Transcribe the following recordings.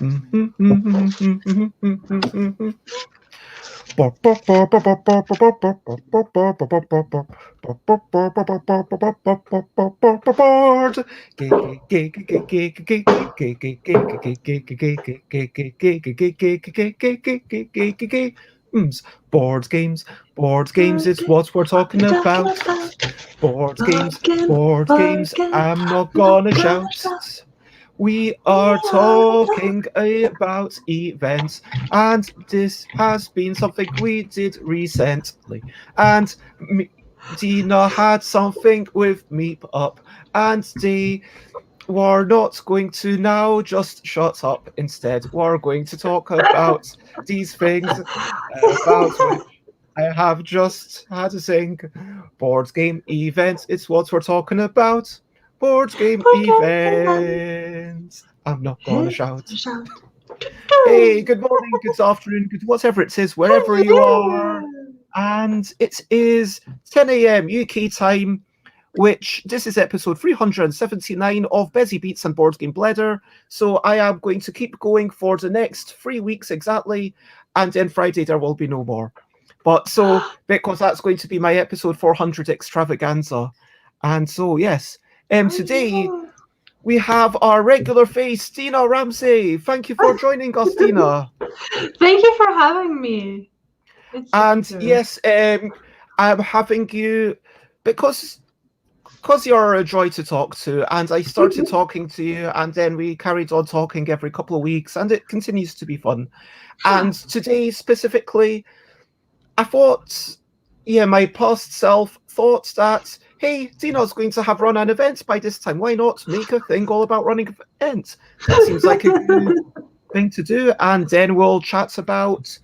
Board games, board games, it's what we're talking about. Board games, I'm not gonna shout. We are talking about events, and this has been something we did recently. And Dina had something with Mepop, and they were not going to now just shut up. Instead, we're going to talk about these things about which I have just had to sing. Board game events, it's what we're talking about. Board game events. I'm not gonna shout. Hey, good morning, good afternoon, good whatever it is, wherever you are. And it is 10 a.m. UK time, which this is episode 379 of Busy Beats and Board Game Bladder. So I am going to keep going for the next 3 weeks exactly, and then Friday there will be no more. But so, because that's going to be my episode 400 extravaganza. And so, yes, today we have our regular face, Dina Ramsey. Thank you for joining us, Dina. Thank you for having me. And yes, I'm having you because you're a joy to talk to, and I started talking to you, and then we carried on talking every couple of weeks, and it continues to be fun. And today specifically, I thought, my past self thought that, hey, Dina's going to have run an event by this time. Why not make a thing all about running events? That seems like a good thing to do. And then we'll chat about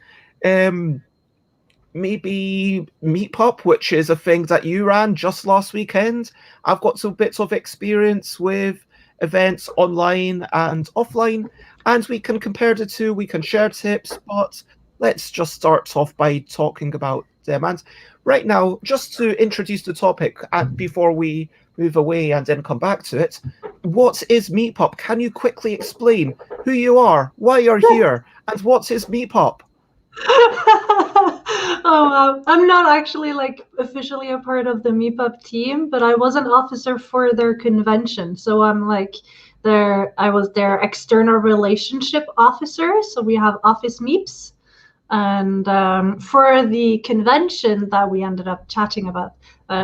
maybe Mepop, which is a thing that you ran just last weekend. I've got some bits of experience with events online and offline, and we can compare the two, we can share tips, but let's just start off by talking about them. And right now, just to introduce the topic and before we move away and then come back to it, what is Mepop? Can you quickly explain who you are, why you're here, and what is Mepop? Oh, I'm not actually officially a part of the Mepop team, but I was an officer for their convention. So I'm I was their external relationship officer. So we have office meeps. And for the convention that we ended up chatting about,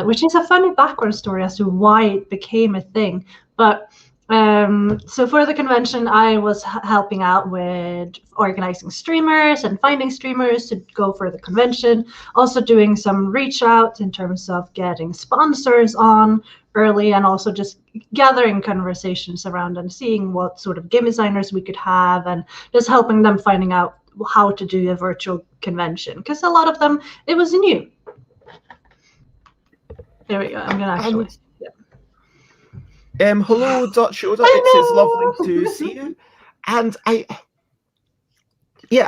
which is a funny background story as to why it became a thing. But so for the convention, I was helping out with organizing streamers and finding streamers to go for the convention. Also doing some reach out in terms of getting sponsors on early, and also just gathering conversations around and seeing what sort of game designers we could have, and just helping them finding out how to do a virtual convention, because a lot of them, it was new. There we go. I'm gonna actually. Hello, Dutch Yoda. It is lovely to see you. And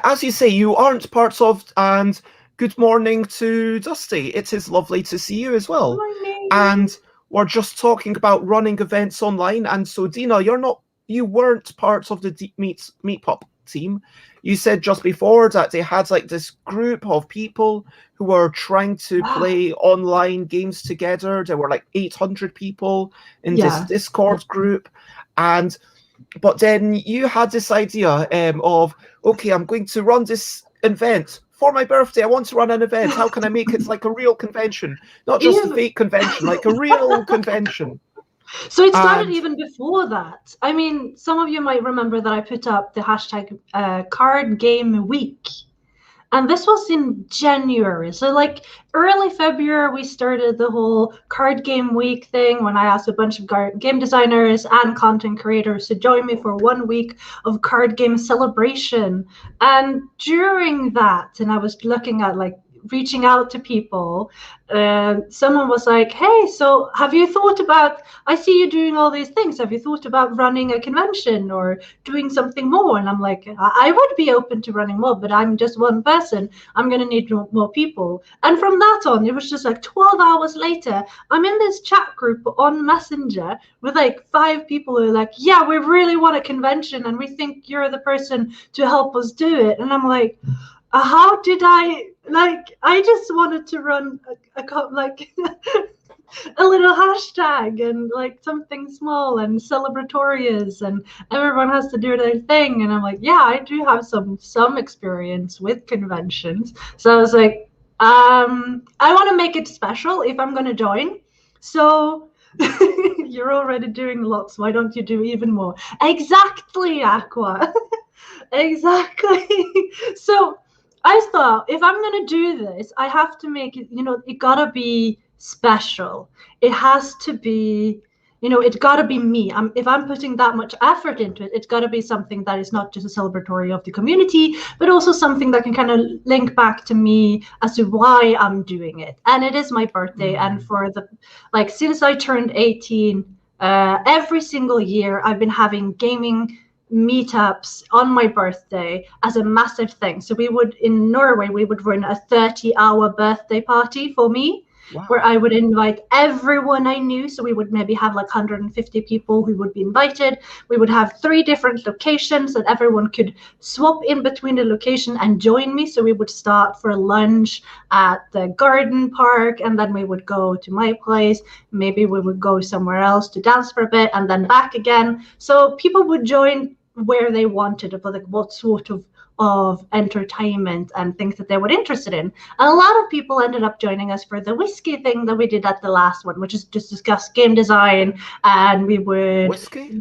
as you say, you aren't part of. And good morning to Dusty. It is lovely to see you as well. Morning. And we're just talking about running events online. And so, Dina, you weren't part of the Mepop team. You said just before that they had this group of people who were trying to play online games together. There were 800 people in this Discord group, but then you had this idea of, okay, I'm going to run this event for my birthday. I want to run an event. How can I make it like a real convention, not just a fake convention, like a real convention? So it started even before that. I mean, some of you might remember that I put up the hashtag card game week. And this was in January. So early February, we started the whole card game week thing when I asked a bunch of game designers and content creators to join me for 1 week of card game celebration. And during that, and I was looking at reaching out to people, someone was like, hey, so have you thought about, I see you doing all these things, have you thought about running a convention or doing something more? And I'm like, I would be open to running more, but I'm just one person. I'm going to need more people. And from that on, it was just like 12 hours later, I'm in this chat group on Messenger with like 5 people who are like, yeah, we really want a convention and we think you're the person to help us do it. And I'm like, how did I, like, I just wanted to run like a little hashtag and like something small and celebratorious, and everyone has to do their thing. And I'm like, yeah, I do have some experience with conventions. So I was like, I want to make it special if I'm going to join. So you're already doing lots. Why don't you do even more? Exactly, Aqua. Exactly. So I thought, if I'm going to do this, I have to make it, it got to be special. It has to be, it got to be me. If I'm putting that much effort into it, it's got to be something that is not just a celebratory of the community, but also something that can kind of link back to me as to why I'm doing it. And it is my birthday. And for since I turned 18, every single year I've been having gaming meetups on my birthday as a massive thing. So in Norway, we would run a 30-hour birthday party for me. Wow. Where I would invite everyone I knew. So we would maybe have like 150 people who would be invited. We would have 3 different locations that everyone could swap in between the location and join me. So we would start for lunch at the garden park, and then we would go to my place. Maybe we would go somewhere else to dance for a bit and then back again. So people would join where they wanted, about like what sort of entertainment and things that they were interested in. And a lot of people ended up joining us for the whiskey thing that we did at the last one, which is just discuss game design. And we would whiskey,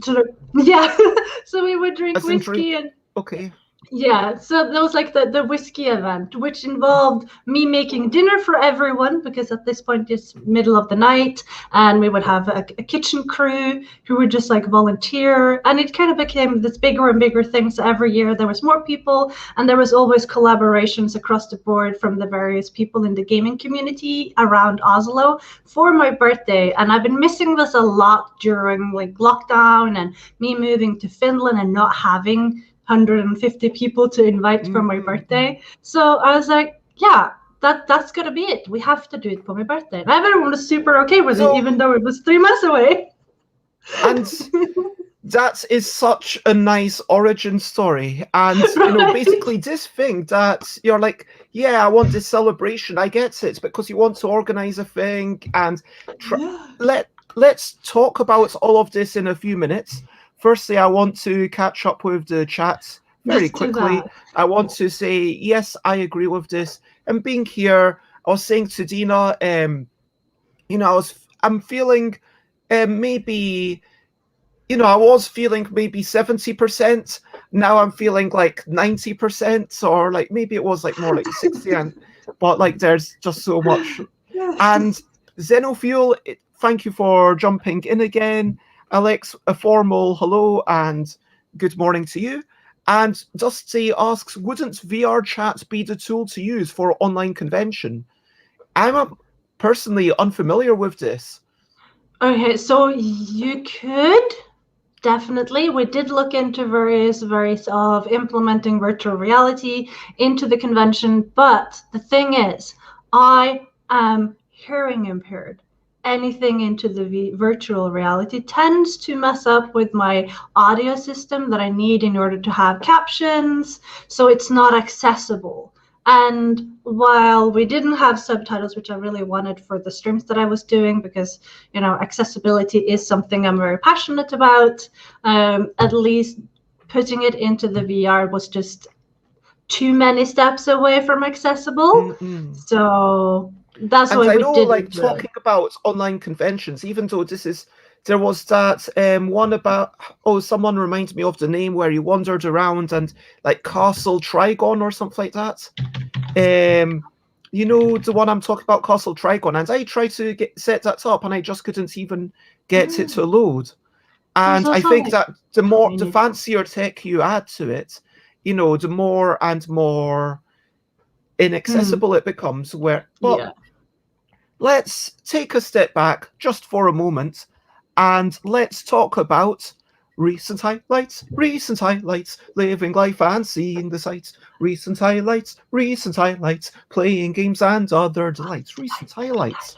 yeah. So we would drink whiskey and okay. Yeah, so that was like the whiskey event, which involved me making dinner for everyone, because at this point it's middle of the night, and we would have a kitchen crew who would just like volunteer, and it kind of became this bigger and bigger thing. So every year there was more people, and there was always collaborations across the board from the various people in the gaming community around Oslo for my birthday. And I've been missing this a lot during like lockdown and me moving to Finland and not having 150 people to invite for my birthday. So I was like, yeah, that's gonna be it. We have to do it for my birthday. And everyone was super okay with it, even though it was 3 months away. And that is such a nice origin story. And basically this thing that you're like, yeah, I want this celebration. I get it, because you want to organize a thing. And let's talk about all of this in a few minutes. Firstly, I want to catch up with the chat very quickly. I want to say, yes, I agree with this. And being here, I was saying to Dina, I'm feeling maybe, I was feeling maybe 70%. Now I'm feeling like 90%, or like maybe it was like more like 60. But like there's just so much. And Xenofuel, thank you for jumping in again. Alex, a formal hello and good morning to you. And Dusty asks, wouldn't VR chat be the tool to use for online convention? I'm personally unfamiliar with this. Okay, so you could definitely. We did look into various ways of implementing virtual reality into the convention, but the thing is, I am hearing impaired. Anything into the virtual reality tends to mess up with my audio system that I need in order to have captions, so it's not accessible. And while we didn't have subtitles, which I really wanted for the streams that I was doing, because accessibility is something I'm very passionate about, at least putting it into the VR was just too many steps away from accessible. So that's why we did. Like talking about online conventions, even though there was that one about, someone reminds me of the name, where you wandered around and like Castle Trigon or something like that. The one I'm talking about, Castle Trigon, and I tried to set that up and I just couldn't even get it to load. And I think that the fancier tech you add to it, the more and more inaccessible it becomes. But Yeah. let's take a step back just for a moment and let's talk about recent highlights, living life and seeing the sights, recent highlights, playing games and other delights, recent highlights.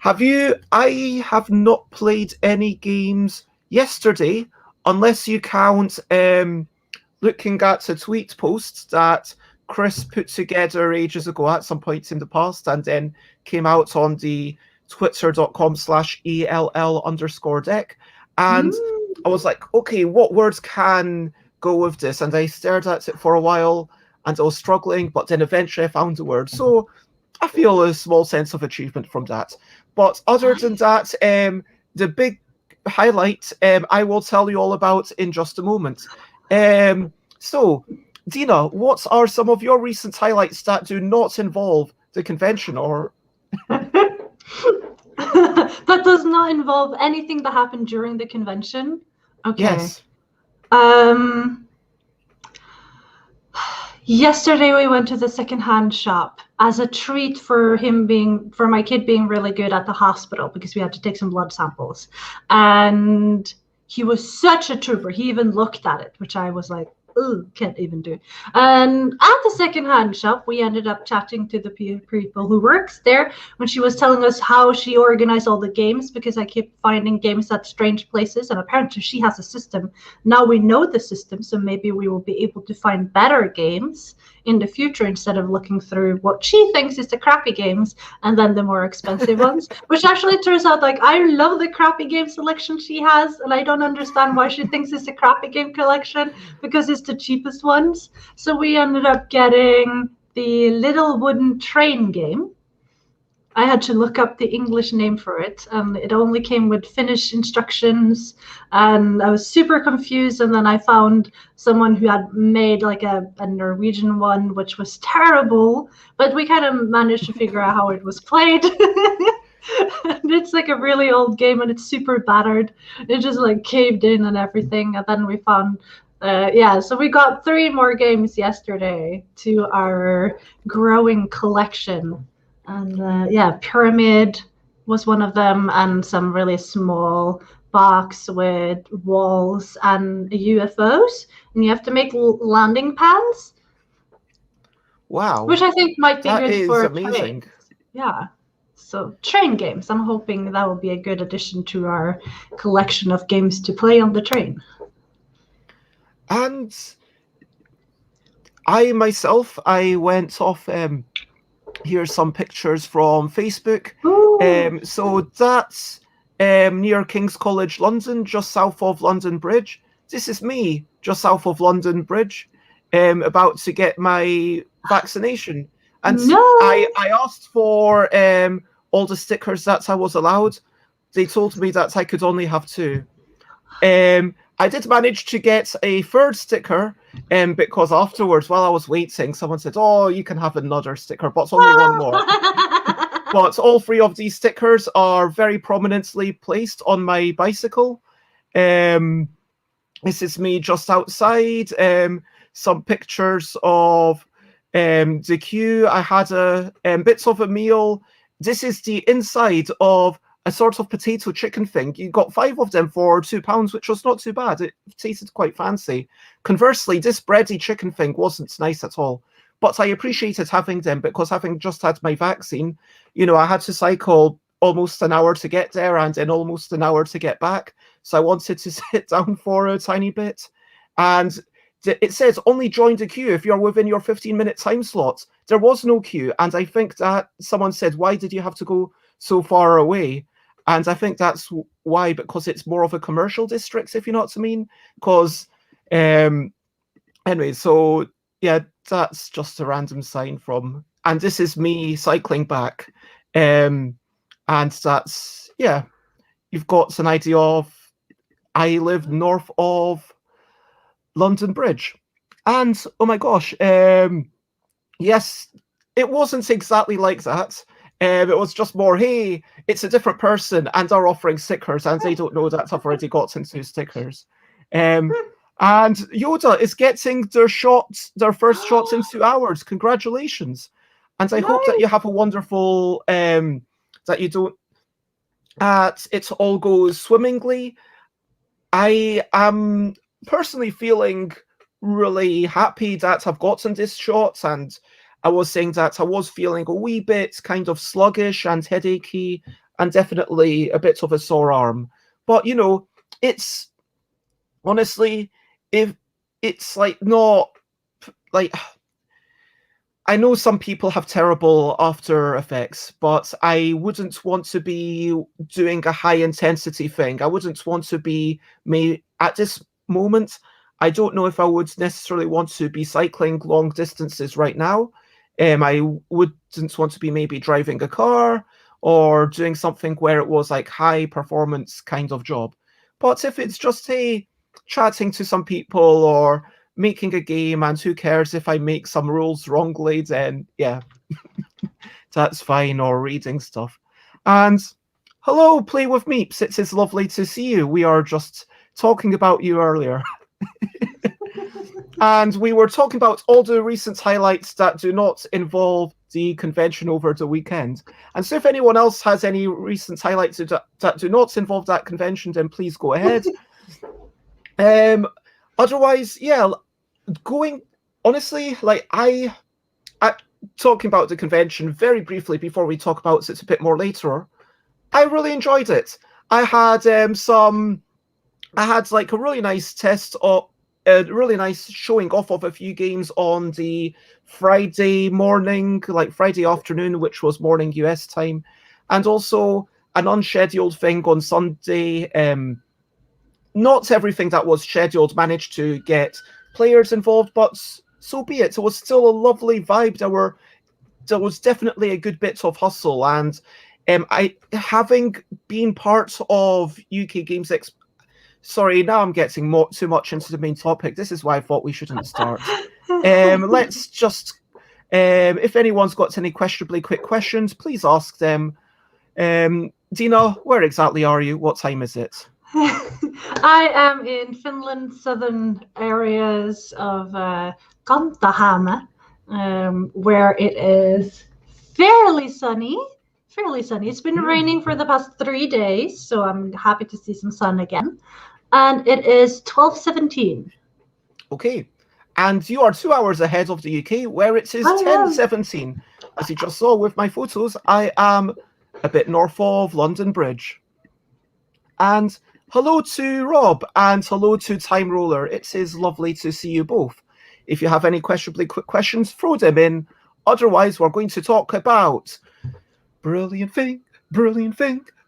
I have not played any games yesterday, unless you count looking at a tweet post that Chris put together ages ago at some point in the past and then came out on the twitter.com/ELL_deck. And I was like, okay, what words can go with this? And I stared at it for a while and I was struggling, but then eventually I found the word. So I feel a small sense of achievement from that. But other than that, the big highlight I will tell you all about in just a moment. So, Dina, what are some of your recent highlights that do not involve the convention or... That does not involve anything that happened during the convention? Okay. Yes. Yesterday we went to the secondhand shop as a treat for my kid being really good at the hospital because we had to take some blood samples. And he was such a trooper. He even looked at it, which I was like, ooh, can't even do. And at the secondhand shop, we ended up chatting to the people who works there when she was telling us how she organized all the games, because I keep finding games at strange places, and apparently she has a system. Now we know the system, so maybe we will be able to find better games in the future instead of looking through what she thinks is the crappy games and then the more expensive ones, which actually turns out like I love the crappy game selection she has, and I don't understand why she thinks it's a crappy game collection because it's the cheapest ones. So we ended up getting the little wooden train game. I had to look up the English name for it, and it only came with Finnish instructions, and I was super confused. And then I found someone who had made like a Norwegian one, which was terrible, but we kind of managed to figure out how it was played. And it's like a really old game, and it's super battered. It just like caved in and everything. And then we found so we got 3 more games yesterday to our growing collection. And Pyramid was one of them, and some really small box with walls and UFOs, and you have to make landing pads. Wow. Which I think might be that good is for amazing. trains. Yeah. So train games. I'm hoping that will be a good addition to our collection of games to play on the train. And I myself, I went off... here's some pictures from Facebook. So that's near King's College, London, just south of London Bridge. This is me, just south of London Bridge, about to get my vaccination. And I asked for all the stickers that I was allowed. They told me that I could only have 2. I did manage to get a 3rd sticker, because afterwards, while I was waiting, someone said, oh, you can have another sticker, but only 1 more. But all 3 of these stickers are very prominently placed on my bicycle. This is me just outside. Some pictures of the queue. I had bits of a meal. This is the inside of a sort of potato chicken thing. You got 5 of them for £2, which was not too bad. It tasted quite fancy. Conversely, this bready chicken thing wasn't nice at all. But I appreciated having them because having just had my vaccine, I had to cycle almost an hour to get there and then almost an hour to get back. So I wanted to sit down for a tiny bit. And it says only join the queue if you're within your 15-minute time slot. There was no queue. And I think that someone said, why did you have to go so far away? And I think that's why, because it's more of a commercial district, if you know what I mean. Because, anyway, so, yeah, that's just a random sign from... And this is me cycling back. And that's, yeah, you've got an idea of... I live north of London Bridge. And, oh my gosh, yes, it wasn't exactly like that. It was just more, hey, it's a different person and they're offering stickers and they don't know that I've already gotten 2 stickers. And Yoda is getting their first shots in 2 hours. Congratulations. And I hope that you Nice. have a wonderful, that you don't, it all goes swimmingly. I am personally feeling really happy that I've gotten this shot, and I was saying that I was feeling a wee bit kind of sluggish and headachy, and definitely a bit of a sore arm. But it's honestly, if it's like not like I know some people have terrible after effects, but I wouldn't want to be doing a high intensity thing. I wouldn't want to be at this moment. I don't know if I would necessarily want to be cycling long distances right now. I wouldn't want to be maybe driving a car or doing something where it was like high performance kind of job. But if it's just chatting to some people or making a game, and who cares if I make some rules wrongly, then yeah, that's fine, or reading stuff. And hello, Play with Meeps. It is lovely to see you. We are just talking about you earlier. And we were talking about all the recent highlights that do not involve the convention over the weekend. And so if anyone else has any recent highlights that do not involve that convention, then please go ahead. Otherwise, yeah, going honestly, like I talking about the convention very briefly before we talk about it a bit more later. I really enjoyed it. I had like a really nice test of a really nice showing off of a few games on the Friday morning, like Friday afternoon, which was morning US time, and also an unscheduled thing on Sunday. Not everything that was scheduled managed to get players involved, but so be it. It was still a lovely vibe. There was definitely a good bit of hustle, and I having been part of UK Games Sorry, now I'm getting too much into the main topic. This is why I thought we shouldn't start. Let's just, if anyone's got any questionably quick questions, please ask them. Dina, where exactly are you? What time is it? I am in Finland, southern areas of Kantahame, where it is fairly sunny. It's been raining for the past 3 days, so I'm happy to see some sun again. And it is 12:17. Okay. And you are 2 hours ahead of the UK, where it is 10:17. As you just saw with my photos, I am a bit north of London Bridge. And hello to Rob, and hello to Time Roller. It is lovely to see you both. If you have any questionably quick questions, throw them in. Otherwise, we're going to talk about brilliant thing,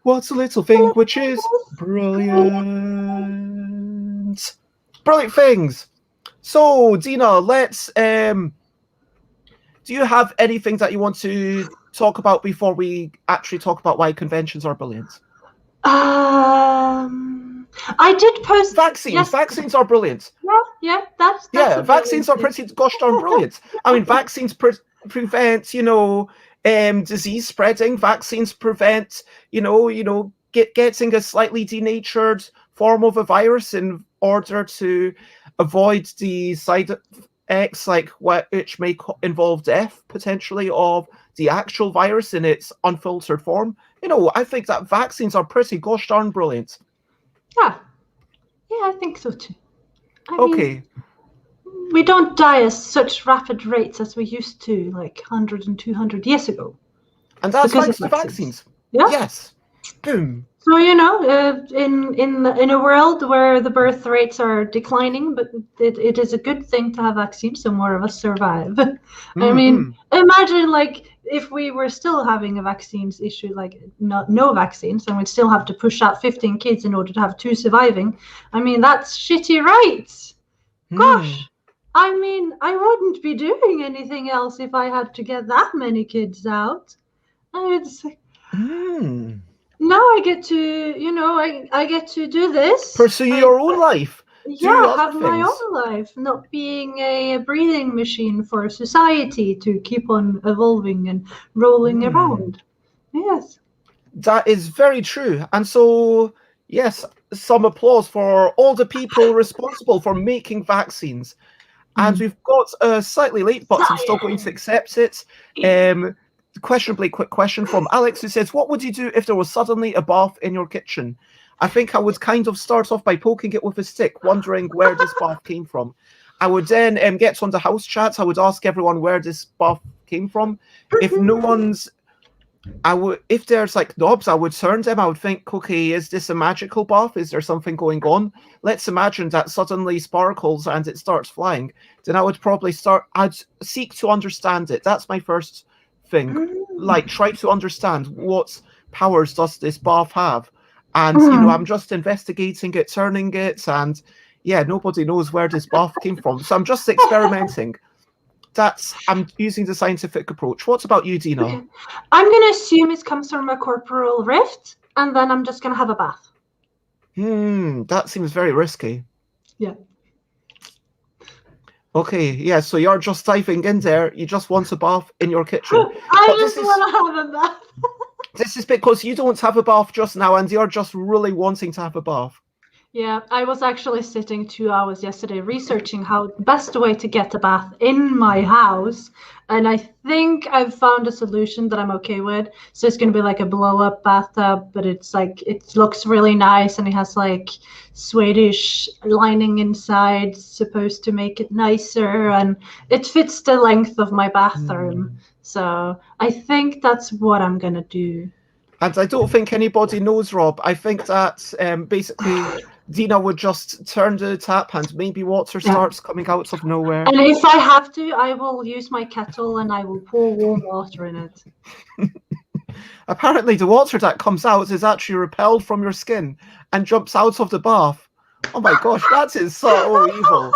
what's a little thing which is brilliant? Brilliant things. So, Dina, let's do you have anything that you want to talk about before we actually talk about why conventions are brilliant? I did post vaccines. Yes. Vaccines are brilliant. Yeah, that's vaccines are pretty gosh darn brilliant. I mean, vaccines prevent, disease spreading. Vaccines prevent, getting a slightly denatured form of a virus in order to avoid the side effects, like which may involve death potentially of the actual virus in its unfiltered form. I think that vaccines are pretty gosh darn brilliant. Yeah, I think so too. I mean, we don't die at such rapid rates as we used to, like 100 and 200 years ago. And that's thanks to vaccines. Yeah. Yes. Boom. So in a world where the birth rates are declining, but it is a good thing to have vaccines, so more of us survive. Mm-hmm. I mean, imagine like if we were still having a vaccines issue, like no vaccines, and we'd still have to push out 15 kids in order to have 2 surviving. I mean, that's shitty rates. Gosh. I mean, I wouldn't be doing anything else if I had to get that many kids out. It's now I get to, I get to do this. Pursue your own life. Yeah, have my own life, not being a breathing machine for society to keep on evolving and rolling around. Yes. That is very true. And so Yes, some applause for all the people responsible for making vaccines. And we've got a slightly late, but I'm still going to accept it. Questionably quick question from Alex, who says, what would you do if there was suddenly a bath in your kitchen? I think I would kind of start off by poking it with a stick, wondering where this bath came from. I would then get on the house chats. I would ask everyone where this bath came from. If no one's if there's like knobs, I would turn them. I would think, okay, is this a magical bath? Is there something going on? Let's imagine that suddenly sparkles and it starts flying. Then I would probably I'd seek to understand it. That's my first thing. Like, try to understand what powers does this bath have. And, I'm just investigating it, turning it, and yeah, nobody knows where this bath came from. So I'm just experimenting. I'm using the scientific approach. What about you, Dina? Okay. I'm going to assume it comes from a corporal rift, and then I'm just going to have a bath. That seems very risky. Yeah. Okay, yeah, so you're just diving in there. You just want a bath in your kitchen. I just want to have a bath. This is because you don't have a bath just now, and you're just really wanting to have a bath. Yeah, I was actually sitting 2 hours yesterday researching how the best way to get a bath in my house. And I think I've found a solution that I'm okay with. So it's going to be like a blow-up bathtub, but it's like, it looks really nice and it has like Swedish lining inside, supposed to make it nicer. And it fits the length of my bathroom. So I think that's what I'm going to do. And I don't think anybody knows, Rob. I think that basically Dina would just turn the tap and maybe water starts coming out of nowhere. And if I have to, I will use my kettle and I will pour warm water in it. Apparently the water that comes out is actually repelled from your skin and jumps out of the bath. Oh my gosh, that is so evil.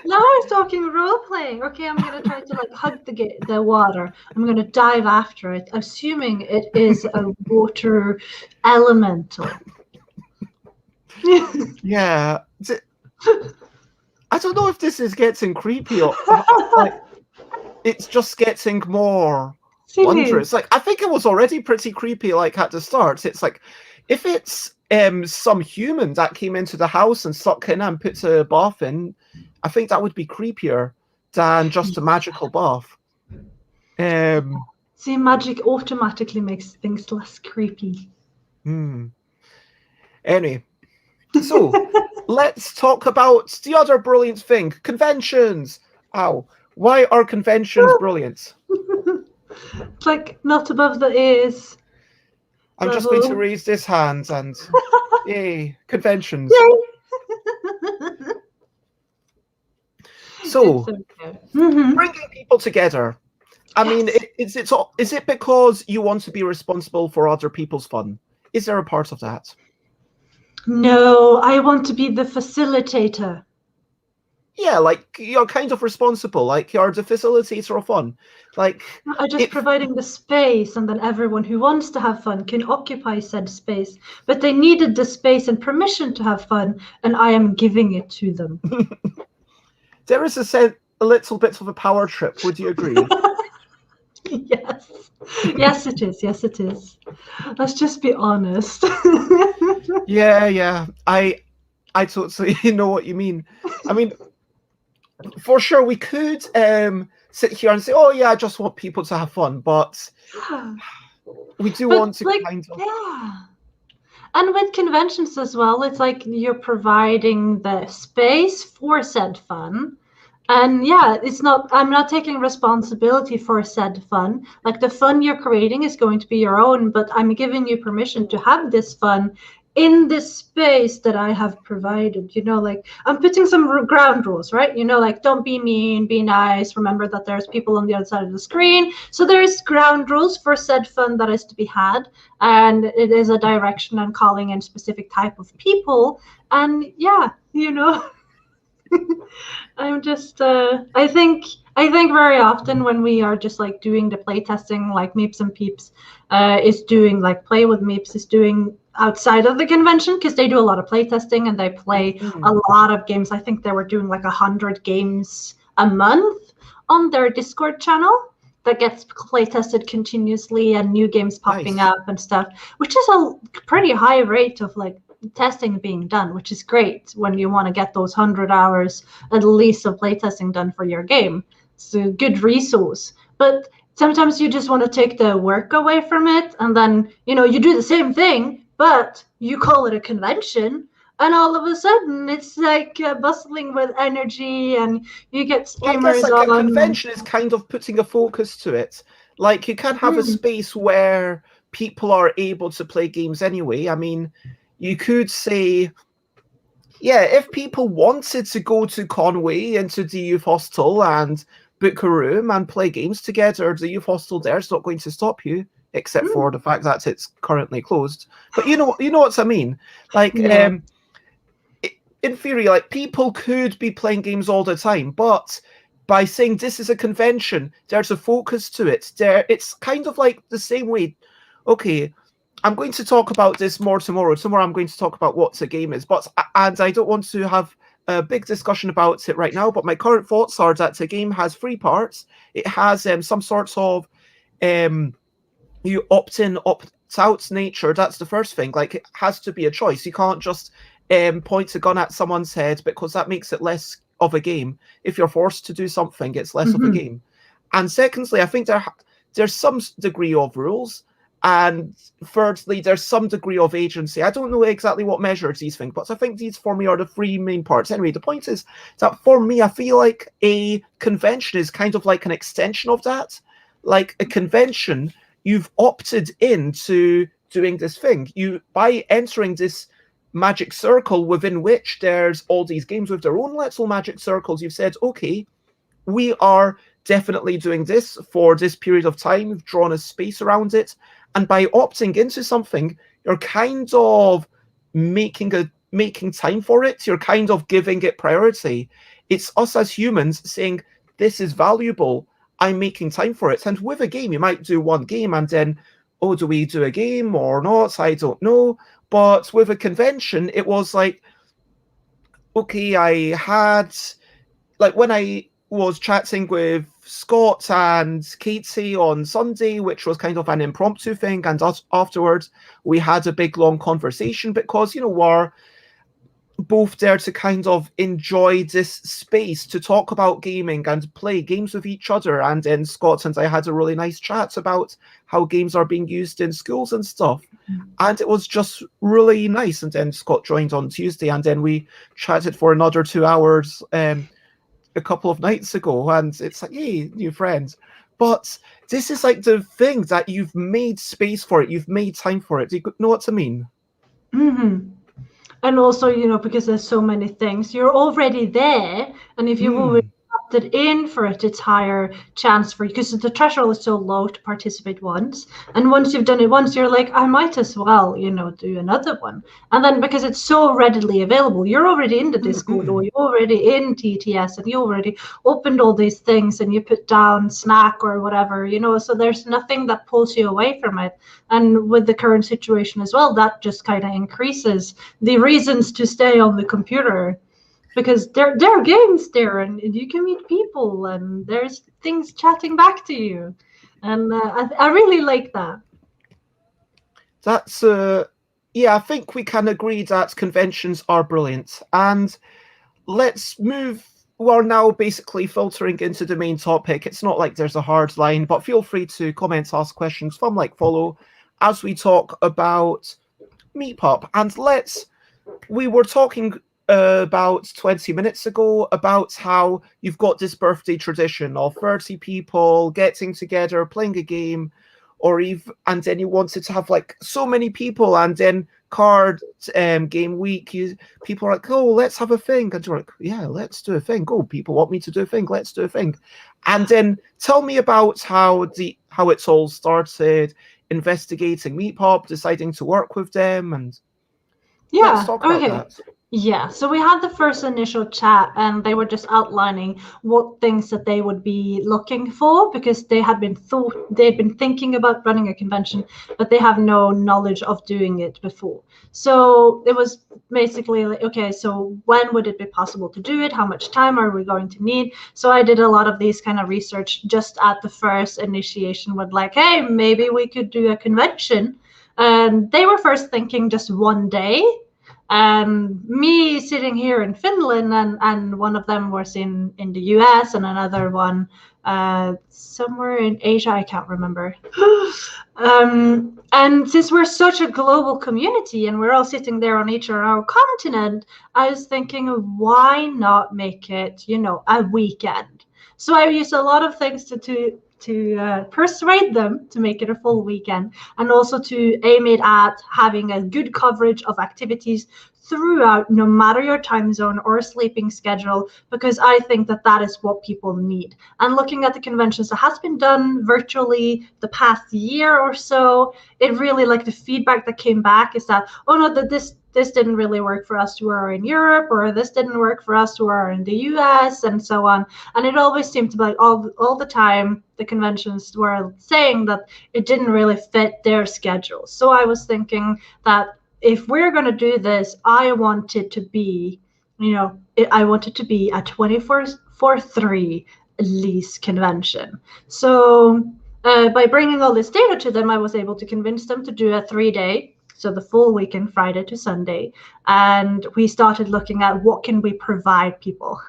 Now I'm talking role playing. Okay, I'm gonna try to like hug the water. I'm gonna dive after it, assuming it is a water elemental. Yeah, I don't know if this is getting creepy or like it's just getting more wondrous. Like, I think it was already pretty creepy. Like at the start, it's like if it's some human that came into the house and stuck in and put a bath in, I think that would be creepier than just a magical bath. See, magic automatically makes things less creepy. Anyway, so let's talk about the other brilliant thing, conventions. Ow. Why are conventions brilliant? It's like not above the ears. I'm just going to raise this hand and yay, conventions. Yay. So, bringing people together. I mean, is it because you want to be responsible for other people's fun? Is there a part of that? No, I want to be the facilitator. Yeah, like you're kind of responsible, like you're the facilitator of fun. Like I'm just providing the space, and then everyone who wants to have fun can occupy said space. But they needed the space and permission to have fun, and I am giving it to them. There is a little bit of a power trip. Would you agree? Yes. Yes, it is. Yes, it is. Let's just be honest. Yeah. I totally know what you mean. I mean, for sure, we could sit here and say, oh, yeah, I just want people to have fun. But we do want to kind of... Yeah. And with conventions as well, it's like you're providing the space for said fun. And yeah, I'm not taking responsibility for said fun. Like the fun you're creating is going to be your own, but I'm giving you permission to have this fun in this space that I have provided. Like I'm putting some ground rules, right? Like don't be mean, be nice. Remember that there's people on the other side of the screen. So there's ground rules for said fun that is to be had. And it is a direction and calling in specific type of people. And yeah, I'm just I think very often when we are just like doing the play testing, like Meeps and Peeps is doing, like Play with Meeps is doing outside of the convention, because they do a lot of play testing and they play a lot of games. I think they were doing like 100 games a month on their Discord channel that gets play tested continuously and new games popping up and stuff, which is a pretty high rate of like testing being done, which is great when you want to get those 100 hours at least of playtesting done for your game. It's a good resource. But sometimes you just want to take the work away from it, and then, you do the same thing, but you call it a convention, and all of a sudden it's like bustling with energy, and you get Well, I guess streamers like a on. convention is kind of putting a focus to it. Like you can have a Mm, space where people are able to play games anyway. I mean, you could say, yeah, if people wanted to go to Conway into the youth hostel and book a room and play games together, the youth hostel there's not going to stop you, except for the fact that it's currently closed. But you know what I mean. Like, yeah. in theory, like people could be playing games all the time, but by saying this is a convention, there's a focus to it. It's kind of like the same way. Okay, I'm going to talk about this more tomorrow. Tomorrow, I'm going to talk about what a game is, and I don't want to have a big discussion about it right now. But my current thoughts are that a game has three parts. It has some sorts of you opt in, opt out nature. That's the first thing. Like it has to be a choice. You can't just point a gun at someone's head because that makes it less of a game. If you're forced to do something, it's less of a game. And secondly, I think there's some degree of rules. And thirdly, there's some degree of agency. I don't know exactly what measures these things, but I think these for me are the three main parts. Anyway, the point is that for me, I feel like a convention is kind of like an extension of that. Like a convention, you've opted into doing this thing. You by entering this magic circle within which there's all these games with their own little magic circles, you've said, okay, we are definitely doing this for this period of time. We've drawn a space around it. And by opting into something, you're kind of making time for it. You're kind of giving it priority. It's us as humans saying, this is valuable. I'm making time for it. And with a game, you might do one game and then, oh, do we do a game or not? I don't know. But with a convention, it was like, okay, I had, like when I was chatting with Scott and Katie on Sunday, which was kind of an impromptu thing, and afterwards we had a big long conversation because, we're both there to kind of enjoy this space to talk about gaming and play games with each other. And then Scott and I had a really nice chat about how games are being used in schools and stuff. And it was just really nice. And then Scott joined on Tuesday, and then we chatted for another 2 hours a couple of nights ago. And it's like, hey, new friends. But this is like the thing that you've made space for it. You've made time for it. Do you know what I mean? Mm-hmm. And also, because there's so many things, you're already there. And if you've already opted in for it, it's higher chance for you, because the threshold is so low to participate once. And once you've done it once, you're like, I might as well, do another one. And then because it's so readily available, you're already in the Discord or you're already in TTS and you already opened all these things and you put down snack or whatever, so there's nothing that pulls you away from it. And with the current situation as well, that just kind of increases the reasons to stay on the computer, because there are games there and you can meet people and there's things chatting back to you. And I really like that. That's, I think we can agree that conventions are brilliant. And let's move. We're now basically filtering into the main topic. It's not like there's a hard line, but feel free to comment, ask questions, thumb like, follow, as we talk about Mepop. And we were talking about 20 minutes ago about how you've got this birthday tradition of 30 people getting together, playing a game, and then you wanted to have like so many people, and then card game week, people are like, oh, let's have a thing, and you're like, yeah, let's do a thing. Oh, people want me to do a thing, let's do a thing. And then tell me about how it's all started, investigating Mepop, deciding to work with them, and let's talk about that. Yeah, so we had the first initial chat and they were just outlining what things that they would be looking for, because they'd been thinking about running a convention, but they have no knowledge of doing it before. So it was basically like, okay, so when would it be possible to do it? How much time are we going to need? So I did a lot of these kind of research just at the first initiation with like, hey, maybe we could do a convention. And they were first thinking just one day. And me sitting here in Finland, and one of them was in the US, and another one somewhere in Asia, I can't remember. And since we're such a global community and we're all sitting there on each of our continent, I was thinking, why not make it, a weekend? So I used a lot of things to persuade them to make it a full weekend, and also to aim it at having a good coverage of activities throughout, no matter your time zone or sleeping schedule, because I think that is what people need. And looking at the conventions that has been done virtually the past year or so, it really, like, the feedback that came back is that, oh no, that this didn't really work for us who are in Europe, or this didn't work for us who are in the US, and so on. And it always seemed to be like all the time the conventions were saying that it didn't really fit their schedule. So I was thinking that if we're going to do this, I want it to be, I want it to be a 24/3 lease convention. So by bringing all this data to them, I was able to convince them to do a 3-day, so the full weekend, Friday to Sunday. And we started looking at what can we provide people.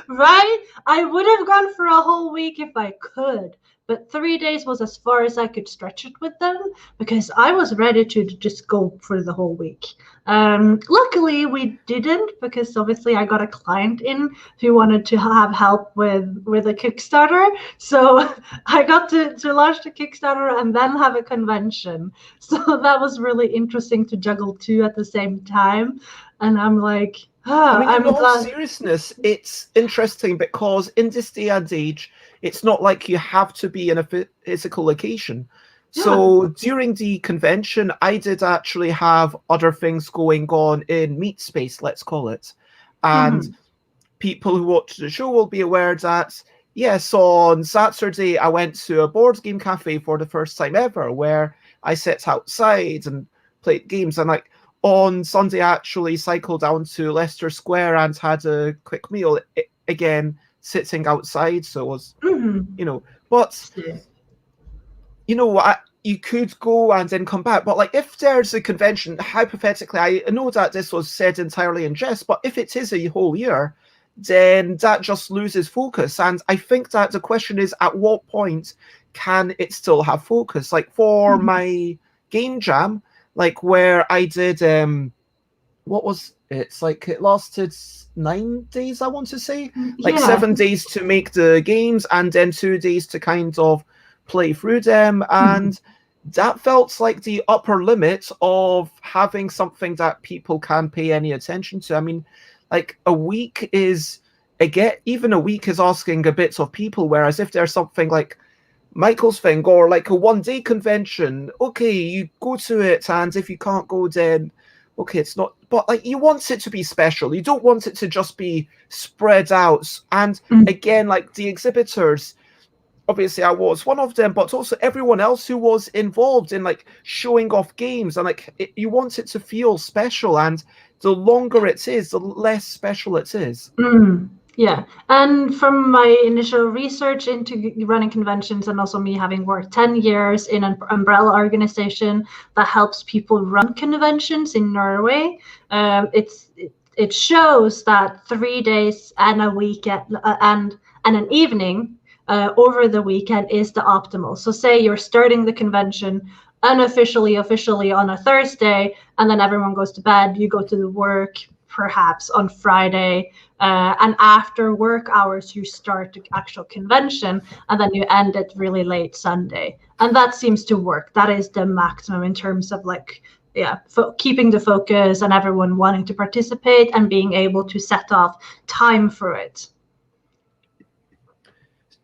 Right? I would have gone for a whole week if I could, but 3 days was as far as I could stretch it with them, because I was ready to just go for the whole week. Luckily, we didn't, because obviously I got a client in who wanted to have help with a Kickstarter. So I got to launch the Kickstarter and then have a convention. So that was really interesting to juggle two at the same time. And I'm like, I mean, I'm in all glad. seriousness, it's interesting because in this day and age, it's not like you have to be in a physical location. So during the convention, I did actually have other things going on in meat space, let's call it. And people who watch the show will be aware that, yes, on Saturday, I went to a board game cafe for the first time ever, where I sat outside and played games. And like, on Sunday, I actually cycled down to Leicester Square and had a quick meal, again, sitting outside. So it was, but, you could go and then come back. But like, if there's a convention, hypothetically, I know that this was said entirely in jest, but if it is a whole year, then that just loses focus. And I think that the question is, at what point can it still have focus? Like for my game jam, like where I did, what was it's like it lasted 9 days, I want to say, like 7 days to make the games and then 2 days to kind of play through them, and that felt like the upper limit of having something that people can pay any attention to. I mean, like a week is, again, even a week is asking a bit of people, whereas if there's something like Michael's thing or like a 1-day convention, okay, you go to it, and if you can't go, then okay, it's not. But like, you want it to be special. You don't want it to just be spread out. And again, like the exhibitors, obviously I was one of them, but also everyone else who was involved in like showing off games, and like you want it to feel special. And the longer it is, the less special it is. Yeah, and from my initial research into running conventions, and also me having worked 10 years in an umbrella organization that helps people run conventions in Norway, it shows that 3 days and a weekend and an evening over the weekend is the optimal. So say you're starting the convention officially on a Thursday, and then everyone goes to bed, you go to the work perhaps on Friday, and after work hours you start the actual convention, and then you end it really late Sunday. And that seems to work. That is the maximum in terms of like, keeping the focus and everyone wanting to participate and being able to set off time for it.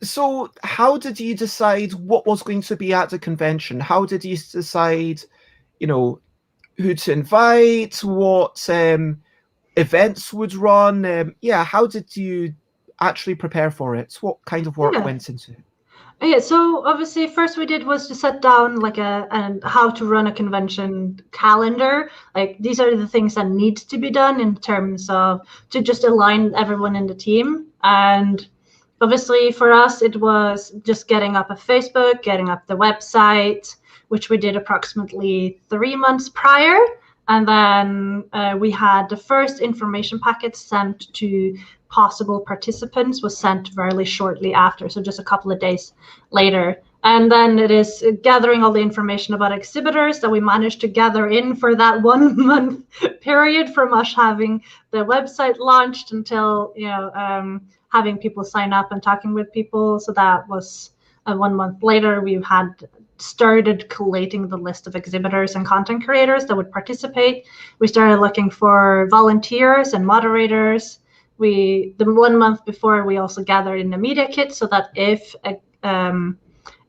So how did you decide what was going to be at the convention? How did you decide, who to invite, what events would run? How did you actually prepare for it? What kind of work went into it? Yeah, so obviously first we did was to set down like and how to run a convention calendar. Like, these are the things that needs to be done in terms of to just align everyone in the team. And obviously for us, it was just getting up a Facebook, getting up the website, which we did approximately 3 months prior. And then we had the first information packet sent to possible participants was sent very shortly after, so just a couple of days later. And then it is gathering all the information about exhibitors that we managed to gather in for that 1 month period from us having the website launched until, having people sign up and talking with people. So that was 1 month later. We had started collating the list of exhibitors and content creators that would participate. We started looking for volunteers and moderators. The 1 month before, we also gathered in the media kit so that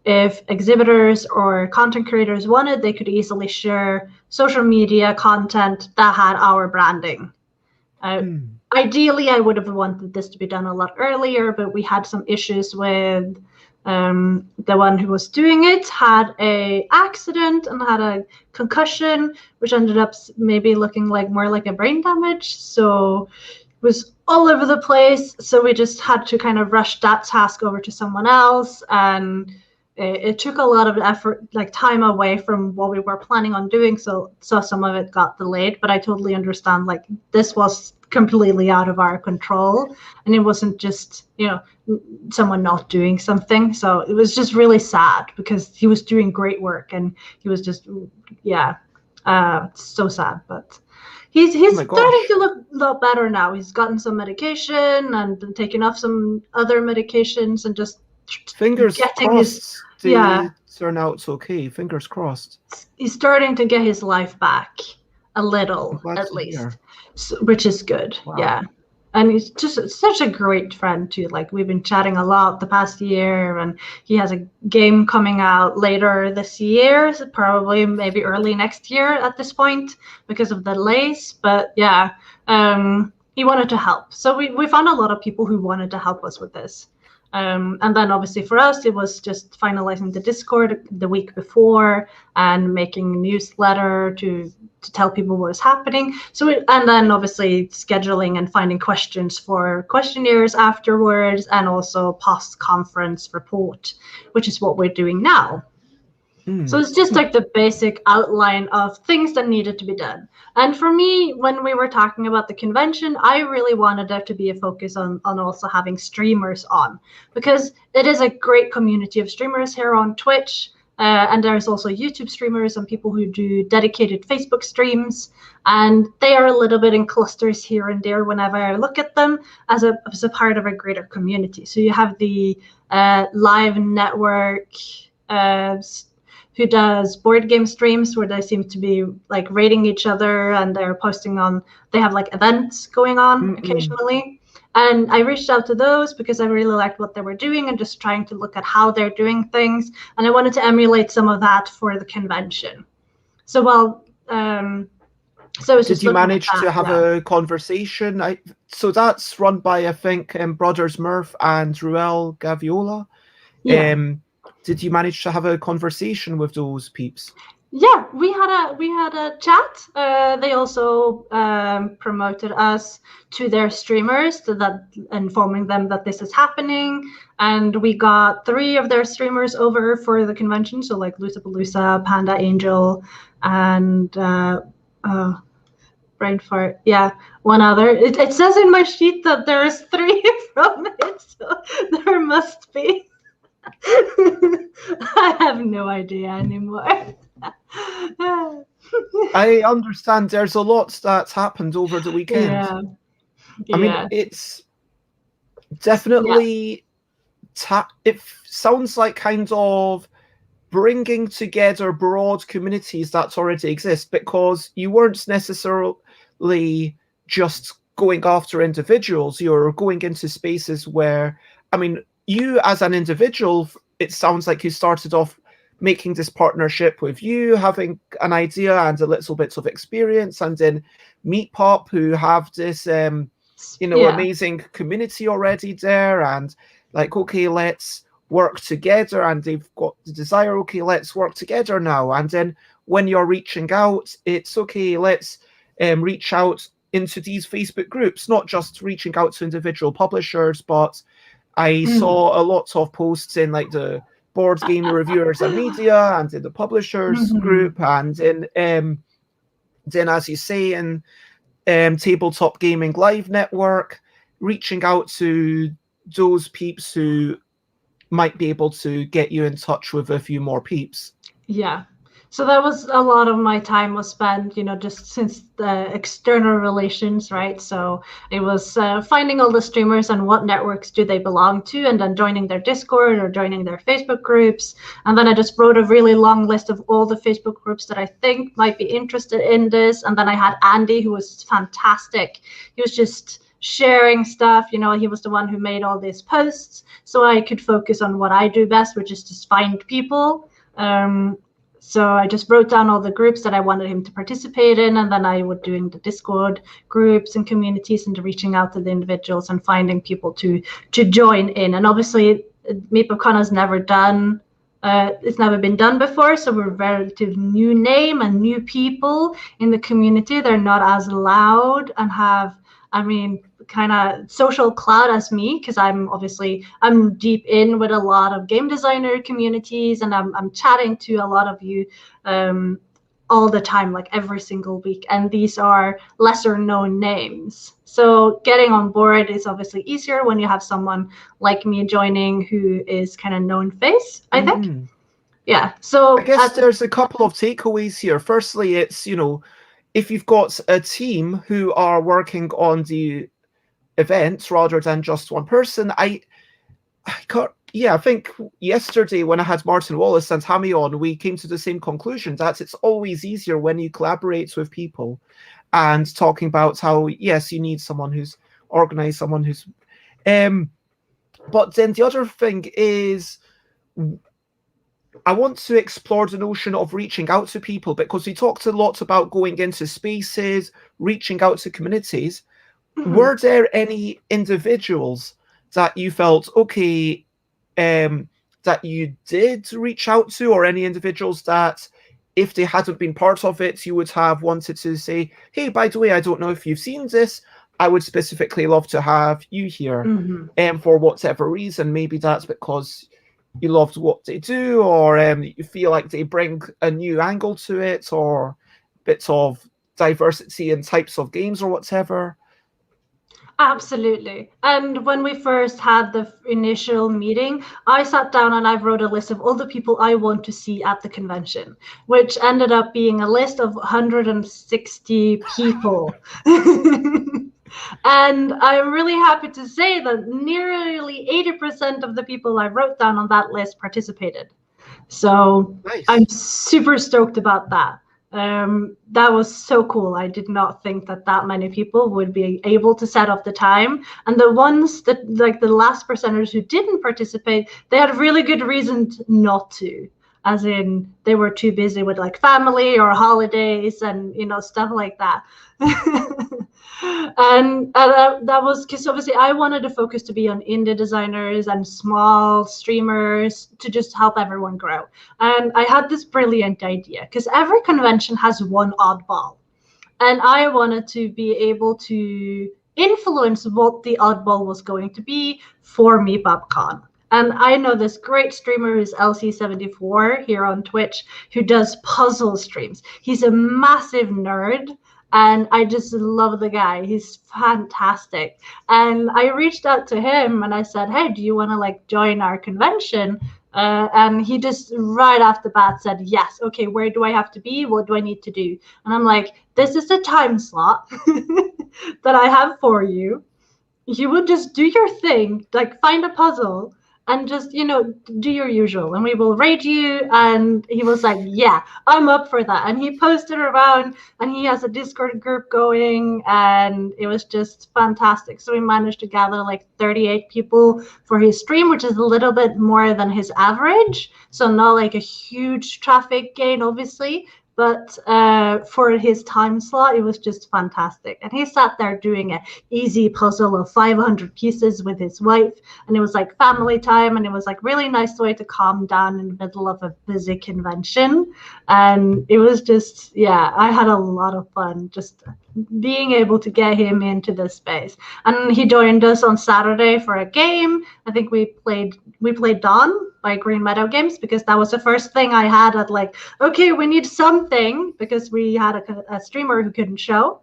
if exhibitors or content creators wanted, they could easily share social media content that had our branding. Ideally, I would have wanted this to be done a lot earlier, but we had some issues with the one who was doing it had a accident and had a concussion, which ended up maybe looking more like a brain damage. So it was all over the place. So we just had to kind of rush that task over to someone else, and it took a lot of effort, time away from what we were planning on doing. So some of it got delayed, but I totally understand, this was completely out of our control, and it wasn't just, someone not doing something. So it was just really sad because he was doing great work, and he was just, so sad. But he's starting to look a lot better now. He's gotten some medication and taken off some other medications, and just fingers crossed. Turn out okay. Fingers crossed. He's starting to get his life back a little, at least, which is good. Wow. Yeah. And he's just such a great friend too. We've been chatting a lot the past year, and he has a game coming out later this year, so probably maybe early next year at this point because of the delays. But yeah, he wanted to help. So we found a lot of people who wanted to help us with this. And then obviously for us, it was just finalizing the Discord the week before and making a newsletter to tell people what was happening. And then obviously scheduling and finding questions for questionnaires afterwards, and also post-conference report, which is what we're doing now. So it's just the basic outline of things that needed to be done. And for me, when we were talking about the convention, I really wanted there to be a focus on also having streamers on, because it is a great community of streamers here on Twitch. And there's also YouTube streamers and people who do dedicated Facebook streams. And they are a little bit in clusters here and there whenever I look at them as a part of a greater community. So you have the live network who does board game streams where they seem to be rating each other, and they're posting on, they have events going on occasionally. And I reached out to those because I really liked what they were doing and just trying to look at how they're doing things. And I wanted to emulate some of that for the convention. So did you manage to have a conversation? So that's run by, I think, Brothers Murph and Kalewala. Yeah. Did you manage to have a conversation with those peeps? Yeah, we had a chat. They also promoted us to their streamers, so that informing them that this is happening. And we got 3 of their streamers over for the convention. So Lusapalooza, Panda Angel, and brain fart. Yeah, one other. It says in my sheet that there is 3 from it, so there must be. I have no idea anymore. I understand there's a lot that's happened over the weekend. Yeah. I mean, it's definitely it sounds like kind of bringing together broad communities that already exist, because you weren't necessarily just going after individuals. You're going into spaces where, I mean, you as an individual, it sounds like you started off making this partnership with you, having an idea and a little bit of experience, and then Mepop, who have this, amazing community already there, and okay, let's work together, and they've got the desire, okay, let's work together now. And then when you're reaching out, it's okay, let's reach out into these Facebook groups, not just reaching out to individual publishers, but I saw a lot of posts in the board game reviewers and media, and in the publishers group, and in then, as you say, in Tabletop Gaming Live Network, reaching out to those peeps who might be able to get you in touch with a few more peeps. Yeah. So that was a lot of my time was spent, just since the external relations, right? So it was finding all the streamers and what networks do they belong to, and then joining their Discord or joining their Facebook groups. And then I just wrote a really long list of all the Facebook groups that I think might be interested in this. And then I had Andy, who was fantastic. He was just sharing stuff. He was the one who made all these posts, so I could focus on what I do best, which is just find people. So I just wrote down all the groups that I wanted him to participate in, and then I would doing the Discord groups and communities and reaching out to the individuals and finding people to join in. And obviously, MepopCon has never done. It's never been done before, so we're relative new name and new people in the community. They're not as loud and have, kind of social cloud as me, because I'm deep in with a lot of game designer communities, and I'm chatting to a lot of you all the time, like every single week, and these are lesser known names. So getting on board is obviously easier when you have someone like me joining who is kind of known face, I think. Yeah. So I guess there's a couple of takeaways here. Firstly, it's, if you've got a team who are working on the events rather than just one person, I think yesterday when I had Martin Wallace and Hammy on, we came to the same conclusion that it's always easier when you collaborate with people and talking about how, yes, you need someone who's organized, someone who's but then the other thing is, I want to explore the notion of reaching out to people, because we talked a lot about going into spaces, reaching out to communities. Were there any individuals that you felt, okay, that you did reach out to, or any individuals that, if they hadn't been part of it, you would have wanted to say, hey, by the way, I don't know if you've seen this, I would specifically love to have you here, for whatever reason. Maybe that's because you loved what they do, or you feel like they bring a new angle to it, or bits of diversity in types of games or whatever. Absolutely. And when we first had the initial meeting, I sat down and I wrote a list of all the people I want to see at the convention, which ended up being a list of 160 people. And I'm really happy to say that nearly 80% of the people I wrote down on that list participated. So nice. I'm super stoked about that. That was so cool. I did not think that many people would be able to set up the time. And the ones that, like the last percenters who didn't participate, they had really good reason not to. As in, they were too busy with like family or holidays and, stuff like that. And that was because obviously I wanted the focus to be on indie designers and small streamers to just help everyone grow. And I had this brilliant idea, because every convention has one oddball. And I wanted to be able to influence what the oddball was going to be for MepopCon. And I know this great streamer who's LC74 here on Twitch, who does puzzle streams. He's a massive nerd, and I just love the guy. He's fantastic. And I reached out to him and I said, hey, do you want to join our convention? And he just right off the bat said, yes. Okay, where do I have to be? What do I need to do? And I'm like, this is the time slot that I have for you. You would just do your thing, find a puzzle, and just, do your usual, and we will raid you. And he was like, yeah, I'm up for that. And he posted around, and he has a Discord group going, and it was just fantastic. So we managed to gather 38 people for his stream, which is a little bit more than his average. So not a huge traffic gain, obviously. But for his time slot, it was just fantastic. And he sat there doing an easy puzzle of 500 pieces with his wife. And it was family time. And it was really nice way to calm down in the middle of a busy convention. And it was just, yeah, I had a lot of fun just being able to get him into this space. And he joined us on Saturday for a game. I think we played Dawn by Green Meadow Games, because that was the first thing I had at like, okay, we need something, because we had a streamer who couldn't show.